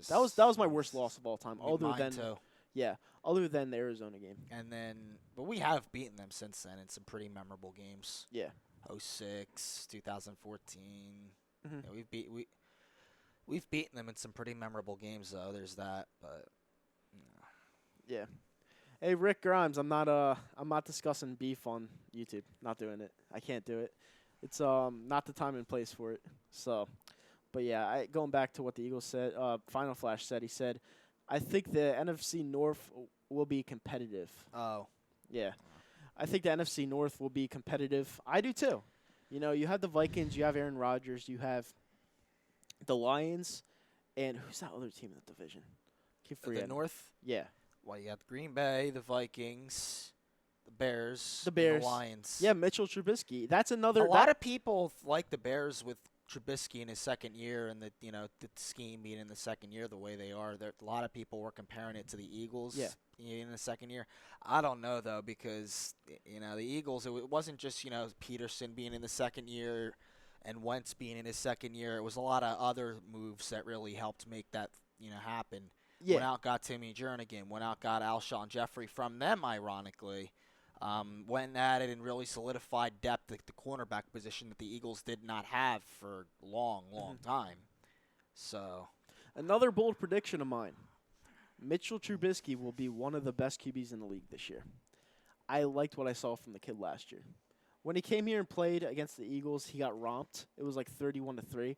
S2: that was my worst loss of all time.
S3: Mine too.
S2: Yeah, other than the Arizona game.
S3: And then, but we have beaten them since then in some pretty memorable games.
S2: Yeah.
S3: 06, 2014.
S2: Mm-hmm.
S3: Yeah, we've beaten them in some pretty memorable games though. There's that, but
S2: yeah. Hey Rick Grimes, I'm not discussing beef on YouTube. Not doing it. I can't do it. It's not the time and place for it. So, but yeah, going back to what the Eagles said, Final Flash said. He said, I think the NFC North will be competitive.
S3: Oh.
S2: Yeah. I think the NFC North will be competitive. I do too. You know, you have the Vikings, you have Aaron Rodgers, you have the Lions, and who's that other team in the division? Keep forgetting.
S3: The North?
S2: Yeah.
S3: Well, you got Green Bay, the Vikings, the Bears,
S2: the
S3: and the Lions.
S2: Yeah, Mitchell Trubisky. That's another.
S3: A lot of people like the Bears with Trubisky in his second year, and the scheme being in the second year the way they are. A lot of people were comparing it to the Eagles.
S2: Yeah.
S3: In the second year. I don't know though, because the Eagles, it wasn't just Peterson being in the second year and Wentz being in his second year. It was a lot of other moves that really helped make that happen.
S2: Yeah.
S3: Went out, got Timmy Jernigan. Went out, got Alshon Jeffrey from them, ironically. Went at it and really solidified depth at the cornerback position that the Eagles did not have for a long time. So,
S2: another bold prediction of mine. Mitchell Trubisky will be one of the best QBs in the league this year. I liked what I saw from the kid last year. When he came here and played against the Eagles, he got romped. It was like 31-3.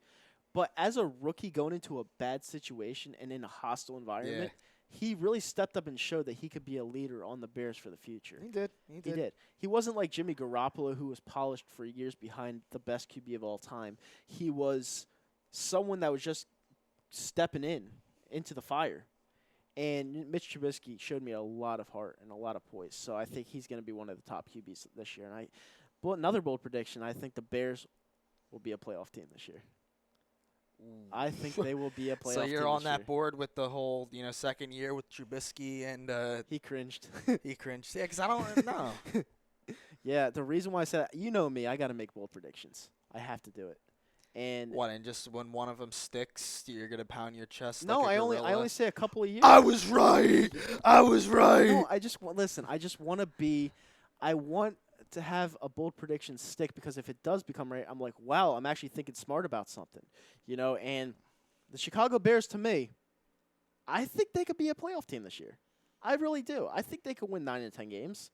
S2: But as a rookie going into a bad situation and in a hostile environment, he really stepped up and showed that he could be a leader on the Bears for the future.
S3: He did.
S2: He wasn't like Jimmy Garoppolo, who was polished for years behind the best QB of all time. He was someone that was just stepping into the fire. And Mitch Trubisky showed me a lot of heart and a lot of poise. So I think he's going to be one of the top QBs this year. And another bold prediction, I think the Bears will be a playoff team this year. I think they will be a playoff team.
S3: So you're on that board with the whole, second year with Trubisky and
S2: he cringed.
S3: He cringed. Yeah, because I don't know.
S2: Yeah, the reason why I said me, I got to make bold predictions. I have to do it. And
S3: just when one of them sticks, you're gonna pound your chest?
S2: No,
S3: like
S2: I only say a couple of years.
S3: I was right.
S2: No, I just want to be. I want to have a bold prediction stick because if it does become right, I'm like, wow, I'm actually thinking smart about something, And the Chicago Bears, to me, I think they could be a playoff team this year. I really do. I think they could win 9 to 10 games.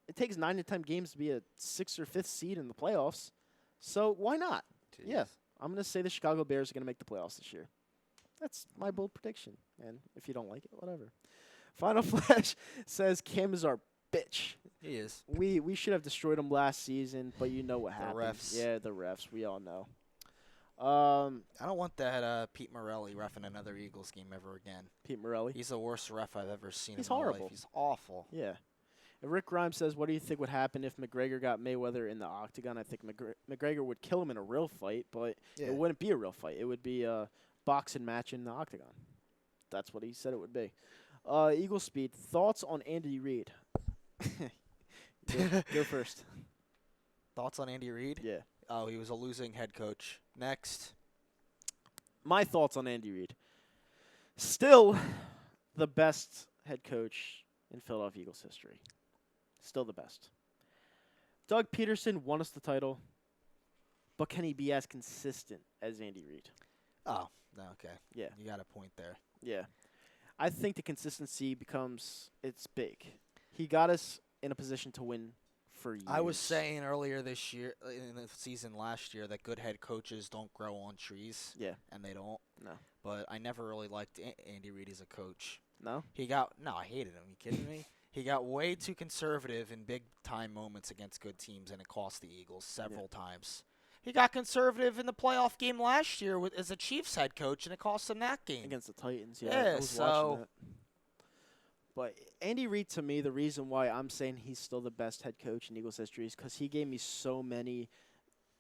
S2: It takes 9 to 10 games to be a 6th or 5th seed in the playoffs, so why not?
S3: Jeez.
S2: Yeah, I'm going to say the Chicago Bears are going to make the playoffs this year. That's my bold prediction. And if you don't like it, whatever. Final Flash says Cam is our bitch.
S3: He is.
S2: We should have destroyed him last season, but you know what happened.
S3: The refs.
S2: Yeah, the refs. We all know.
S3: I don't want that Pete Morelli reffing another Eagles game ever again.
S2: Pete Morelli?
S3: He's the worst ref I've ever seen
S2: He's
S3: in my
S2: horrible.
S3: life. He's awful.
S2: Yeah. And Rick Grimes says, what do you think would happen if McGregor got Mayweather in the octagon? I think McGregor would kill him in a real fight, but it wouldn't be a real fight. It would be a boxing match in the octagon. That's what he said it would be. Eagle Speed, thoughts on Andy Reid? Go first.
S3: Thoughts on Andy Reid?
S2: Yeah.
S3: Oh, he was a losing head coach. Next.
S2: My thoughts on Andy Reid. Still the best head coach in Philadelphia Eagles history. Still the best. Doug Peterson won us the title, but can he be as consistent as Andy Reid?
S3: Oh, no, okay.
S2: Yeah.
S3: You got a point there.
S2: Yeah. I think the consistency it's big. He got us in a position to win for years.
S3: I was saying earlier this year, in the season last year, that good head coaches don't grow on trees.
S2: Yeah.
S3: And they don't.
S2: No.
S3: But I never really liked Andy Reid as a coach.
S2: No?
S3: I hated him. You kidding me? He got way too conservative in big-time moments against good teams, and it cost the Eagles several times. He got conservative in the playoff game last year as a Chiefs head coach, and it cost him that game.
S2: Against the Titans,
S3: Yeah,
S2: I was watching
S3: so-
S2: that. But Andy Reid, to me, the reason why I'm saying he's still the best head coach in Eagles history is because he gave me so many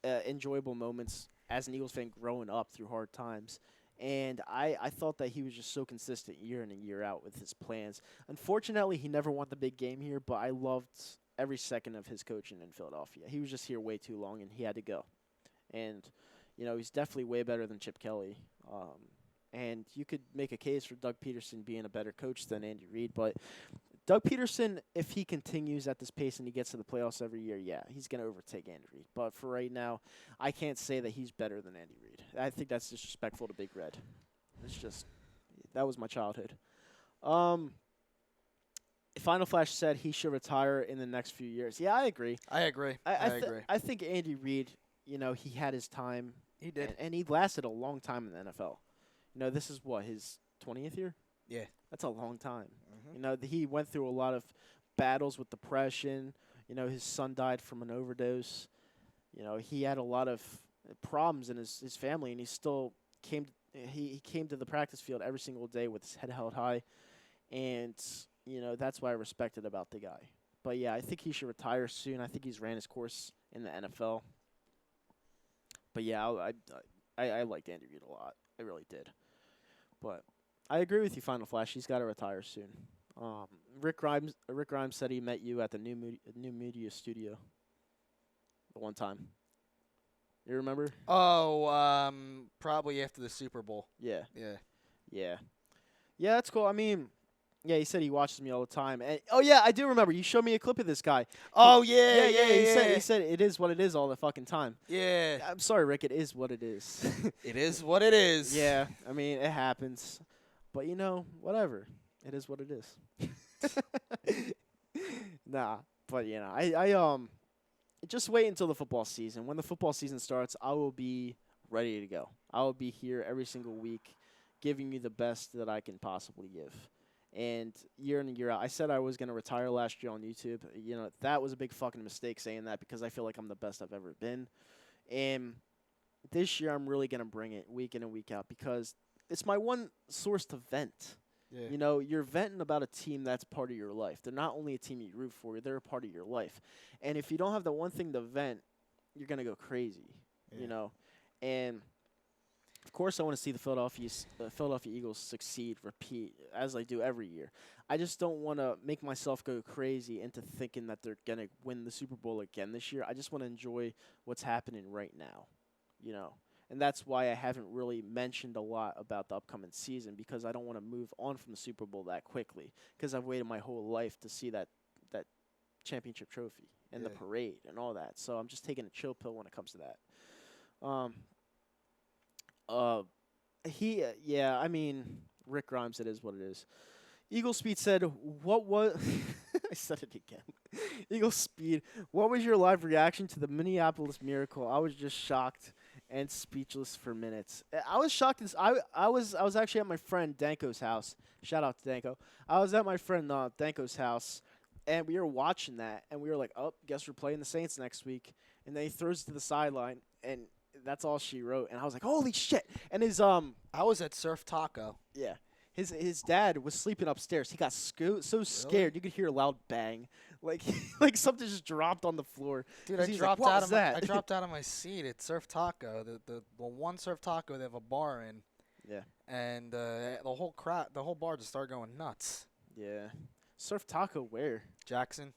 S2: enjoyable moments as an Eagles fan growing up through hard times. And I thought that he was just so consistent year in and year out with his plans. Unfortunately, he never won the big game here, but I loved every second of his coaching in Philadelphia. He was just here way too long, and he had to go. And, he's definitely way better than Chip Kelly. And you could make a case for Doug Peterson being a better coach than Andy Reid. But Doug Peterson, if he continues at this pace and he gets to the playoffs every year, yeah, he's going to overtake Andy Reid. But for right now, I can't say that he's better than Andy Reid. I think that's disrespectful to Big Red. It's just, that was my childhood. Final Flash said he should retire in the next few years. Yeah, I agree.
S3: I agree. I agree.
S2: I think Andy Reid, he had his time.
S3: He did.
S2: And he lasted a long time in the NFL. This is what, his 20th year?
S3: Yeah.
S2: That's a long time.
S3: Mm-hmm.
S2: He went through a lot of battles with depression. His son died from an overdose. He had a lot of problems in his family, and he still came to the practice field every single day with his head held high. And, that's what I respected about the guy. But, yeah, I think he should retire soon. I think he's ran his course in the NFL. But, yeah, I liked Andy Reid a lot. I really did. But I agree with you, Final Flash. He's got to retire soon. Rick Grimes said he met you at the new media studio the one time. You remember?
S3: Oh, probably after the Super Bowl.
S2: Yeah.
S3: Yeah.
S2: Yeah, that's cool. I mean, yeah, he said he watches me all the time. And oh yeah, I do remember. You showed me a clip of this guy.
S3: Oh yeah.
S2: He said it is what it is all the fucking time.
S3: Yeah.
S2: I'm sorry, Rick. It is what it is.
S3: It is what it is.
S2: Yeah. I mean, it happens. But whatever. It is what it is. Nah, but I just wait until the football season. When the football season starts, I will be ready to go. I will be here every single week, giving you the best that I can possibly give. And year in and year out, I said I was going to retire last year on YouTube. That was a big fucking mistake saying that because I feel like I'm the best I've ever been. And this year, I'm really going to bring it week in and week out because it's my one source to vent.
S3: Yeah.
S2: You're venting about a team that's part of your life. They're not only a team you root for, they're a part of your life. And if you don't have the one thing to vent, you're going to go crazy, And, of course, I want to see the Philadelphia Eagles succeed, repeat, as I do every year. I just don't want to make myself go crazy into thinking that they're going to win the Super Bowl again this year. I just want to enjoy what's happening right now, And that's why I haven't really mentioned a lot about the upcoming season because I don't want to move on from the Super Bowl that quickly because I've waited my whole life to see that championship trophy and the parade and all that. So I'm just taking a chill pill when it comes to that. I mean, Rick Grimes, it is what it is. Eagle Speed said, what was... I said it again. Eagle Speed, what was your live reaction to the Minneapolis Miracle? I was just shocked and speechless for minutes. I was shocked. I was actually at my friend Danko's house. Shout out to Danko. I was at my friend Danko's house, and we were watching that, and we were like, oh, guess we're playing the Saints next week. And then he throws it to the sideline, and that's all she wrote. And I was like, holy shit. And his
S3: I was at Surf Taco.
S2: Yeah. His dad was sleeping upstairs. He got so scared you could hear a loud bang, like something just dropped on the floor.
S3: Dude,
S2: I dropped out of
S3: I dropped out of my seat at Surf Taco. The one Surf Taco they have a bar in.
S2: Yeah.
S3: And the whole bar just started going nuts.
S2: Yeah. Surf Taco where?
S3: Jackson.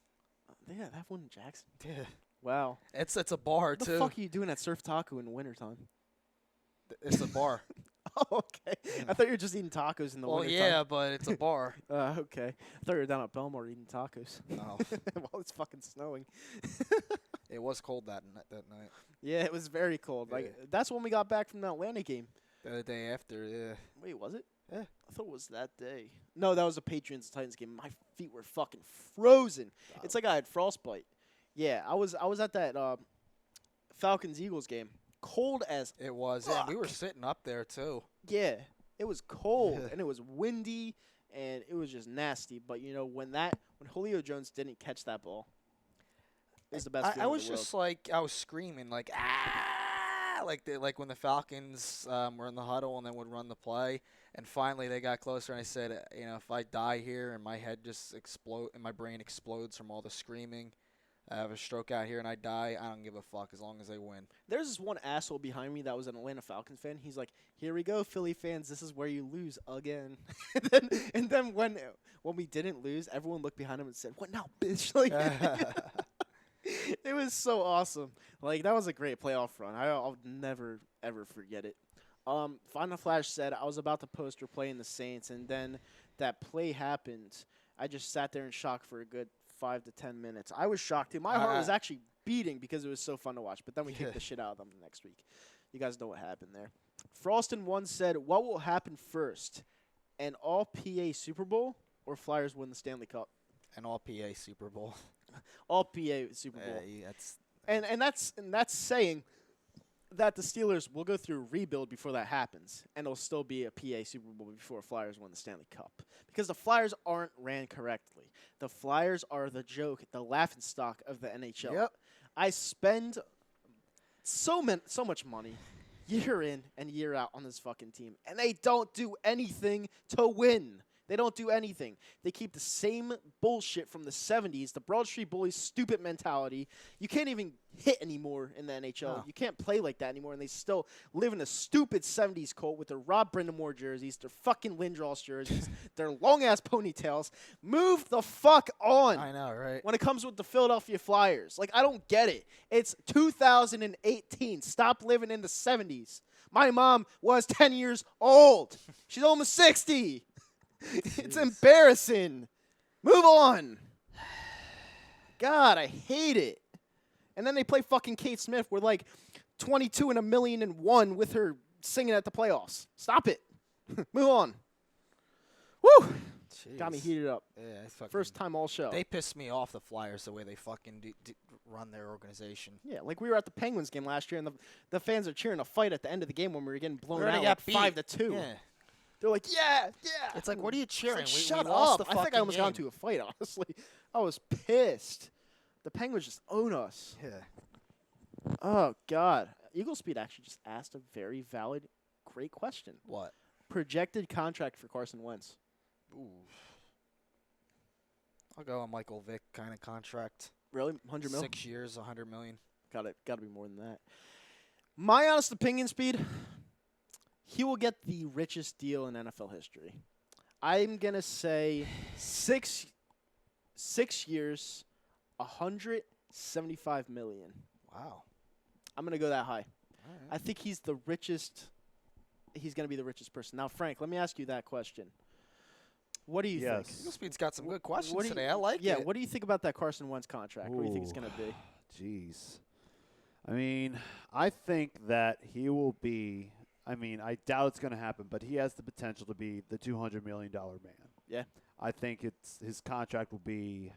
S2: They have one in Jackson.
S3: Yeah.
S2: Wow.
S3: It's a bar
S2: what
S3: too.
S2: What the fuck are you doing at Surf Taco in wintertime?
S3: It's a bar.
S2: Oh, okay. I thought you were just eating tacos in the wintertime.
S3: Well, yeah, but it's a bar.
S2: Okay. I thought you were down at Belmore eating tacos.
S3: No.
S2: While it's fucking snowing.
S3: It was cold that night.
S2: Yeah, it was very cold.
S3: Yeah.
S2: Like that's when we got back from the Atlanta game.
S3: The day after, yeah.
S2: Wait, was it?
S3: Yeah.
S2: I thought it was that day. No, that was a Patriots-Titans game. My feet were fucking frozen. It's like I had frostbite. Yeah, I was at that Falcons-Eagles game. Cold as
S3: It was.
S2: fuck.
S3: Yeah, we were sitting up there too.
S2: Yeah, it was cold and it was windy and it was just nasty. But when Julio Jones didn't catch that ball, it was the best.
S3: I
S2: feeling
S3: was
S2: in the
S3: just like, I was screaming like like when the Falcons were in the huddle and then would run the play, and finally they got closer and I said, if I die here and my head just explode and my brain explodes from all the screaming, I have a stroke out here and I die, I don't give a fuck as long as they win.
S2: There's this one asshole behind me that was an Atlanta Falcons fan. He's like, "Here we go, Philly fans. This is where you lose again." and then when we didn't lose, everyone looked behind him and said, "What now, bitch?" Like, it was so awesome. Like, that was a great playoff run. I'll never ever forget it. Final Flash said I was about to post we're playing the Saints, and then that play happened. I just sat there in shock for a good 5 to 10 minutes. I was shocked too. My heart was actually beating because it was so fun to watch. But then we kicked the shit out of them the next week. You guys know what happened there. Froston1 said, "What will happen first? An all PA Super Bowl or Flyers win the Stanley Cup?"
S3: An all PA Super Bowl.
S2: All PA Super Bowl.
S3: That's
S2: And that's saying that the Steelers will go through a rebuild before that happens, and it'll still be a PA Super Bowl before Flyers win the Stanley Cup. Because the Flyers aren't ran correctly. The Flyers are the joke, the laughingstock of the NHL.
S3: Yep.
S2: I spend so much money year in and year out on this fucking team, and they don't do anything to win. They don't do anything. They keep the same bullshit from the 70s, the Broad Street Bullies stupid mentality. You can't even hit anymore in the NHL.
S3: No.
S2: You can't play like that anymore, and they still live in a stupid 70s cult with their Rob Brindamore jerseys, their fucking Lindros jerseys, their long-ass ponytails. Move the fuck on.
S3: I know, right?
S2: When it comes with the Philadelphia Flyers. Like, I don't get it. It's 2018. Stop living in the 70s. My mom was 10 years old. She's almost 60. It's embarrassing. Move on. God, I hate it. And then they play fucking Kate Smith with like 22 and $1,000,001 with her singing at the playoffs. Stop it. Move on. Woo! Got me
S3: Jeez.
S2: heated up.
S3: Yeah, it's fucking,
S2: First time all show.
S3: They pissed me off, the Flyers, the way they fucking run their organization.
S2: Yeah, like we were at the Penguins game last year, and the fans are cheering a fight at the end of the game when we were getting blown
S3: already
S2: out
S3: got
S2: like
S3: beat.
S2: 5-2.
S3: Yeah.
S2: They're like, yeah.
S3: It's like, what are you
S2: It's
S3: cheering?
S2: like,
S3: We
S2: shut
S3: lost
S2: up.
S3: the
S2: I think I
S3: fucking
S2: almost got
S3: game.
S2: into a fight, honestly. I was pissed. The Penguins just own us.
S3: Yeah.
S2: Oh, God. Eagle Speed actually just asked a very valid, great question.
S3: What?
S2: Projected contract for Carson Wentz.
S3: Ooh. I'll go on Michael Vick kind of contract.
S2: Really? 100 mil?
S3: 6 years, $100 million.
S2: Got to be more than that. My honest opinion, Speed, he will get the richest deal in NFL history. I'm going to say 6 years, $175 million.
S3: Wow.
S2: I'm going to go that high.
S3: All right.
S2: I think he's the richest. He's going to be the richest person. Now, Frank, let me ask you that question. What do you
S4: Yes.
S2: think?
S3: Eagle Speed's got some good questions
S2: What do you-
S3: today. I like
S2: Yeah,
S3: it.
S2: what do you think about that Carson Wentz contract? What do you think it's
S4: Ooh.
S2: going to be?
S4: Jeez. I mean, I think that he will be. I mean, I doubt it's going to happen, but he has the potential to be the $200 million man.
S2: Yeah.
S4: I think his contract will be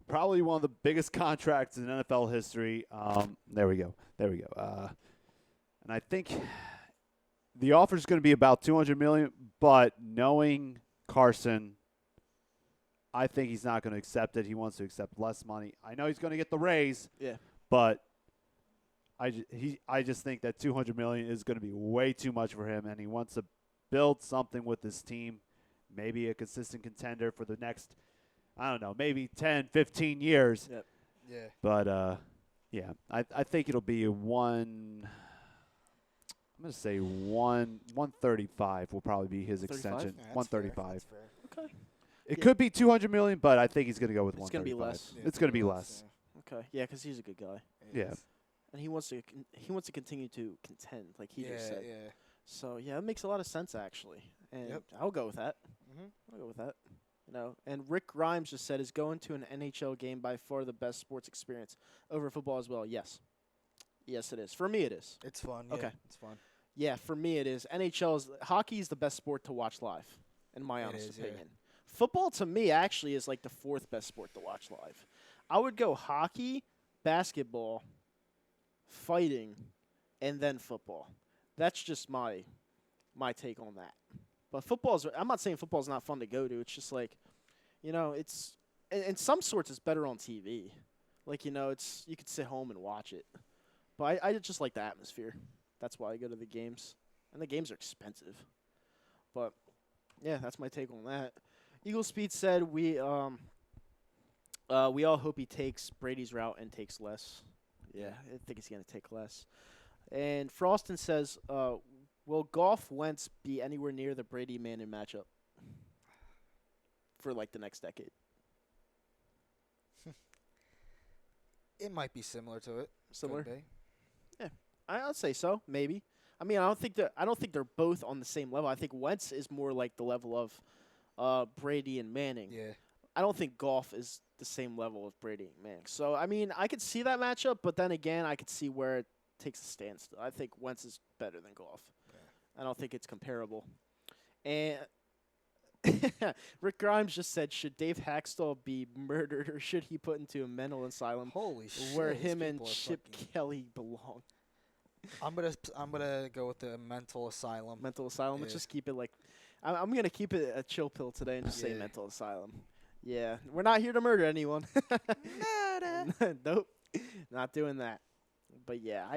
S4: probably one of the biggest contracts in NFL history. There we go. And I think the offer is going to be about $200 million, but knowing Carson, I think he's not going to accept it. He wants to accept less money. I know he's going to get the raise.
S2: Yeah.
S4: But I just think that $200 million is going to be way too much for him, and he wants to build something with this team, maybe a consistent contender for the next, I don't know, maybe 10, 15 years.
S2: Yep.
S3: Yeah.
S4: But yeah, I think it'll be I'm going to say 135 will probably be his
S2: 35?
S4: extension.
S3: Yeah, that's
S4: 135.
S3: Fair. That's fair.
S2: Okay.
S4: It
S2: Yeah.
S4: could be $200 million, but I think he's going to go with
S2: It's gonna be
S4: 135.
S2: less.
S3: Yeah,
S4: It's going to be less.
S2: Okay. Yeah, because he's a good guy.
S4: Yeah.
S2: And he wants to continue to contend, like he just said.
S3: Yeah.
S2: So yeah, it makes a lot of sense actually, and
S3: Yep.
S2: I'll go with that.
S3: Mm-hmm.
S2: I'll go with that. And Rick Grimes just said, "Is going to an NHL game by far the best sports experience over football as well?" Yes, yes, it is. For me, it is.
S3: It's fun.
S2: Okay.
S3: Yeah, it's fun.
S2: Yeah, for me, it is. Hockey is the best sport to watch live, in my
S3: It
S2: honest
S3: is, yeah.
S2: opinion. Football to me actually is like the fourth best sport to watch live. I would go hockey, basketball, fighting, and then football. That's just my take on that. But I'm not saying football's not fun to go to. It's just like, it's in some sorts it's better on TV. Like, it's you could sit home and watch it. But I just like the atmosphere. That's why I go to the games. And the games are expensive. But yeah, that's my take on that. Eagle Speed said we all hope he takes Brady's route and takes less. Yeah, I think he's going to take less. And Froston says, will Goff Wentz be anywhere near the Brady Manning matchup for like the next decade?
S3: It might be similar to it.
S2: Similar?
S3: Could be.
S2: Yeah, I'd say so. Maybe. I mean, I don't think they're both on the same level. I think Wentz is more like the level of Brady and Manning.
S3: Yeah.
S2: I don't think Goff is the same level of Brady and Manning. So I mean, I could see that matchup, but then again, I could see where it takes a standstill. I think Wentz is better than Goff. Yeah. I don't think it's comparable. And Rick Grimes just said, should Dave Hackstall be murdered or should he put into a mental asylum?
S3: Holy shit!
S2: Where him and Chip Kelly belong.
S3: I'm gonna go with the mental asylum.
S2: Mental asylum.
S3: Yeah.
S2: Let's just keep it like. I'm gonna keep it a chill pill today and just say mental asylum. Yeah, we're not here to murder anyone. Nope, not doing that. But yeah,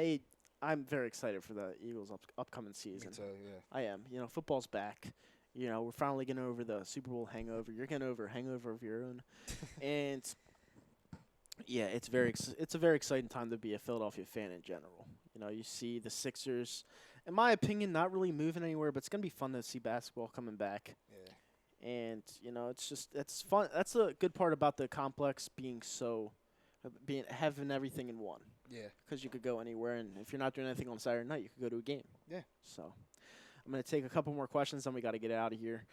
S2: I'm very excited for the Eagles' upcoming season.
S3: Me too, yeah.
S2: I am. Football's back. We're finally getting over the Super Bowl hangover. You're getting over a hangover of your own, and yeah, it's a very exciting time to be a Philadelphia fan in general. You see the Sixers, in my opinion, not really moving anywhere, but it's gonna be fun to see basketball coming back. Yeah. And it's fun. That's a good part about the complex having everything in one.
S3: Yeah.
S2: Because you could go anywhere, and if you're not doing anything on Saturday night, you could go to a game.
S3: Yeah.
S2: So, I'm gonna take a couple more questions, then we got to get out of here.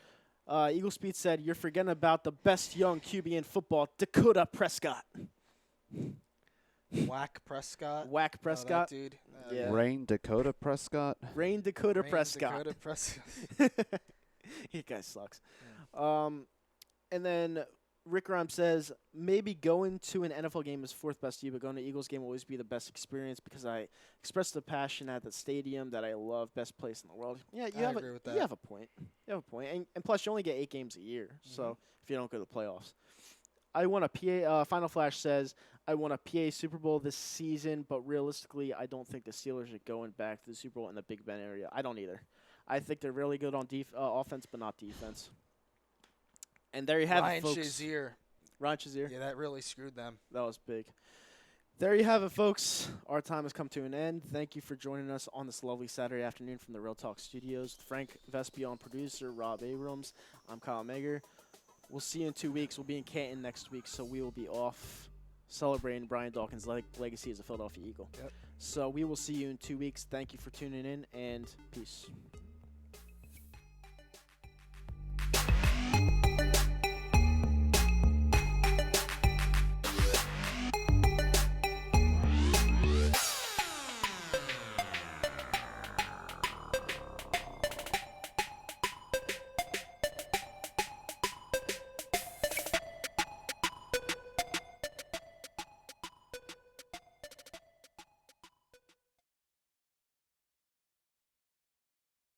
S2: Eagle Speed said, "You're forgetting about the best young QB in football, Dakota Prescott."
S3: Whack Prescott.
S2: Whack Prescott.
S3: Oh, that dude.
S2: Yeah.
S4: Rain Dakota Prescott.
S2: Rain Dakota Prescott.
S3: Dakota Prescott.
S2: He guy sucks. Yeah. And then Rick Rhyme says, maybe going to an NFL game is fourth best to you, but going to Eagles game will always be the best experience because I express the passion at the stadium that I love, best place in the world. Yeah,
S3: I agree with that.
S2: You have a point. And plus, you only get 8 games a year, so if you don't go to the playoffs. I want a PA. Final Flash says, I want a PA Super Bowl this season, but realistically, I don't think the Steelers are going back to the Super Bowl in the Big Ben area. I don't either. I think they're really good on offense, but not defense. And there you have it, folks. Ryan Shazier.
S3: Yeah, that really screwed them.
S2: That was big. There you have it, folks. Our time has come to an end. Thank you for joining us on this lovely Saturday afternoon from the Real Talk Studios. Frank Vespion, producer, Rob Abrams. I'm Kyle Mager. We'll see you in 2 weeks. We'll be in Canton next week, so we will be off celebrating Brian Dawkins' legacy as a Philadelphia Eagle.
S3: Yep.
S2: So we will see you in 2 weeks. Thank you for tuning in, and peace.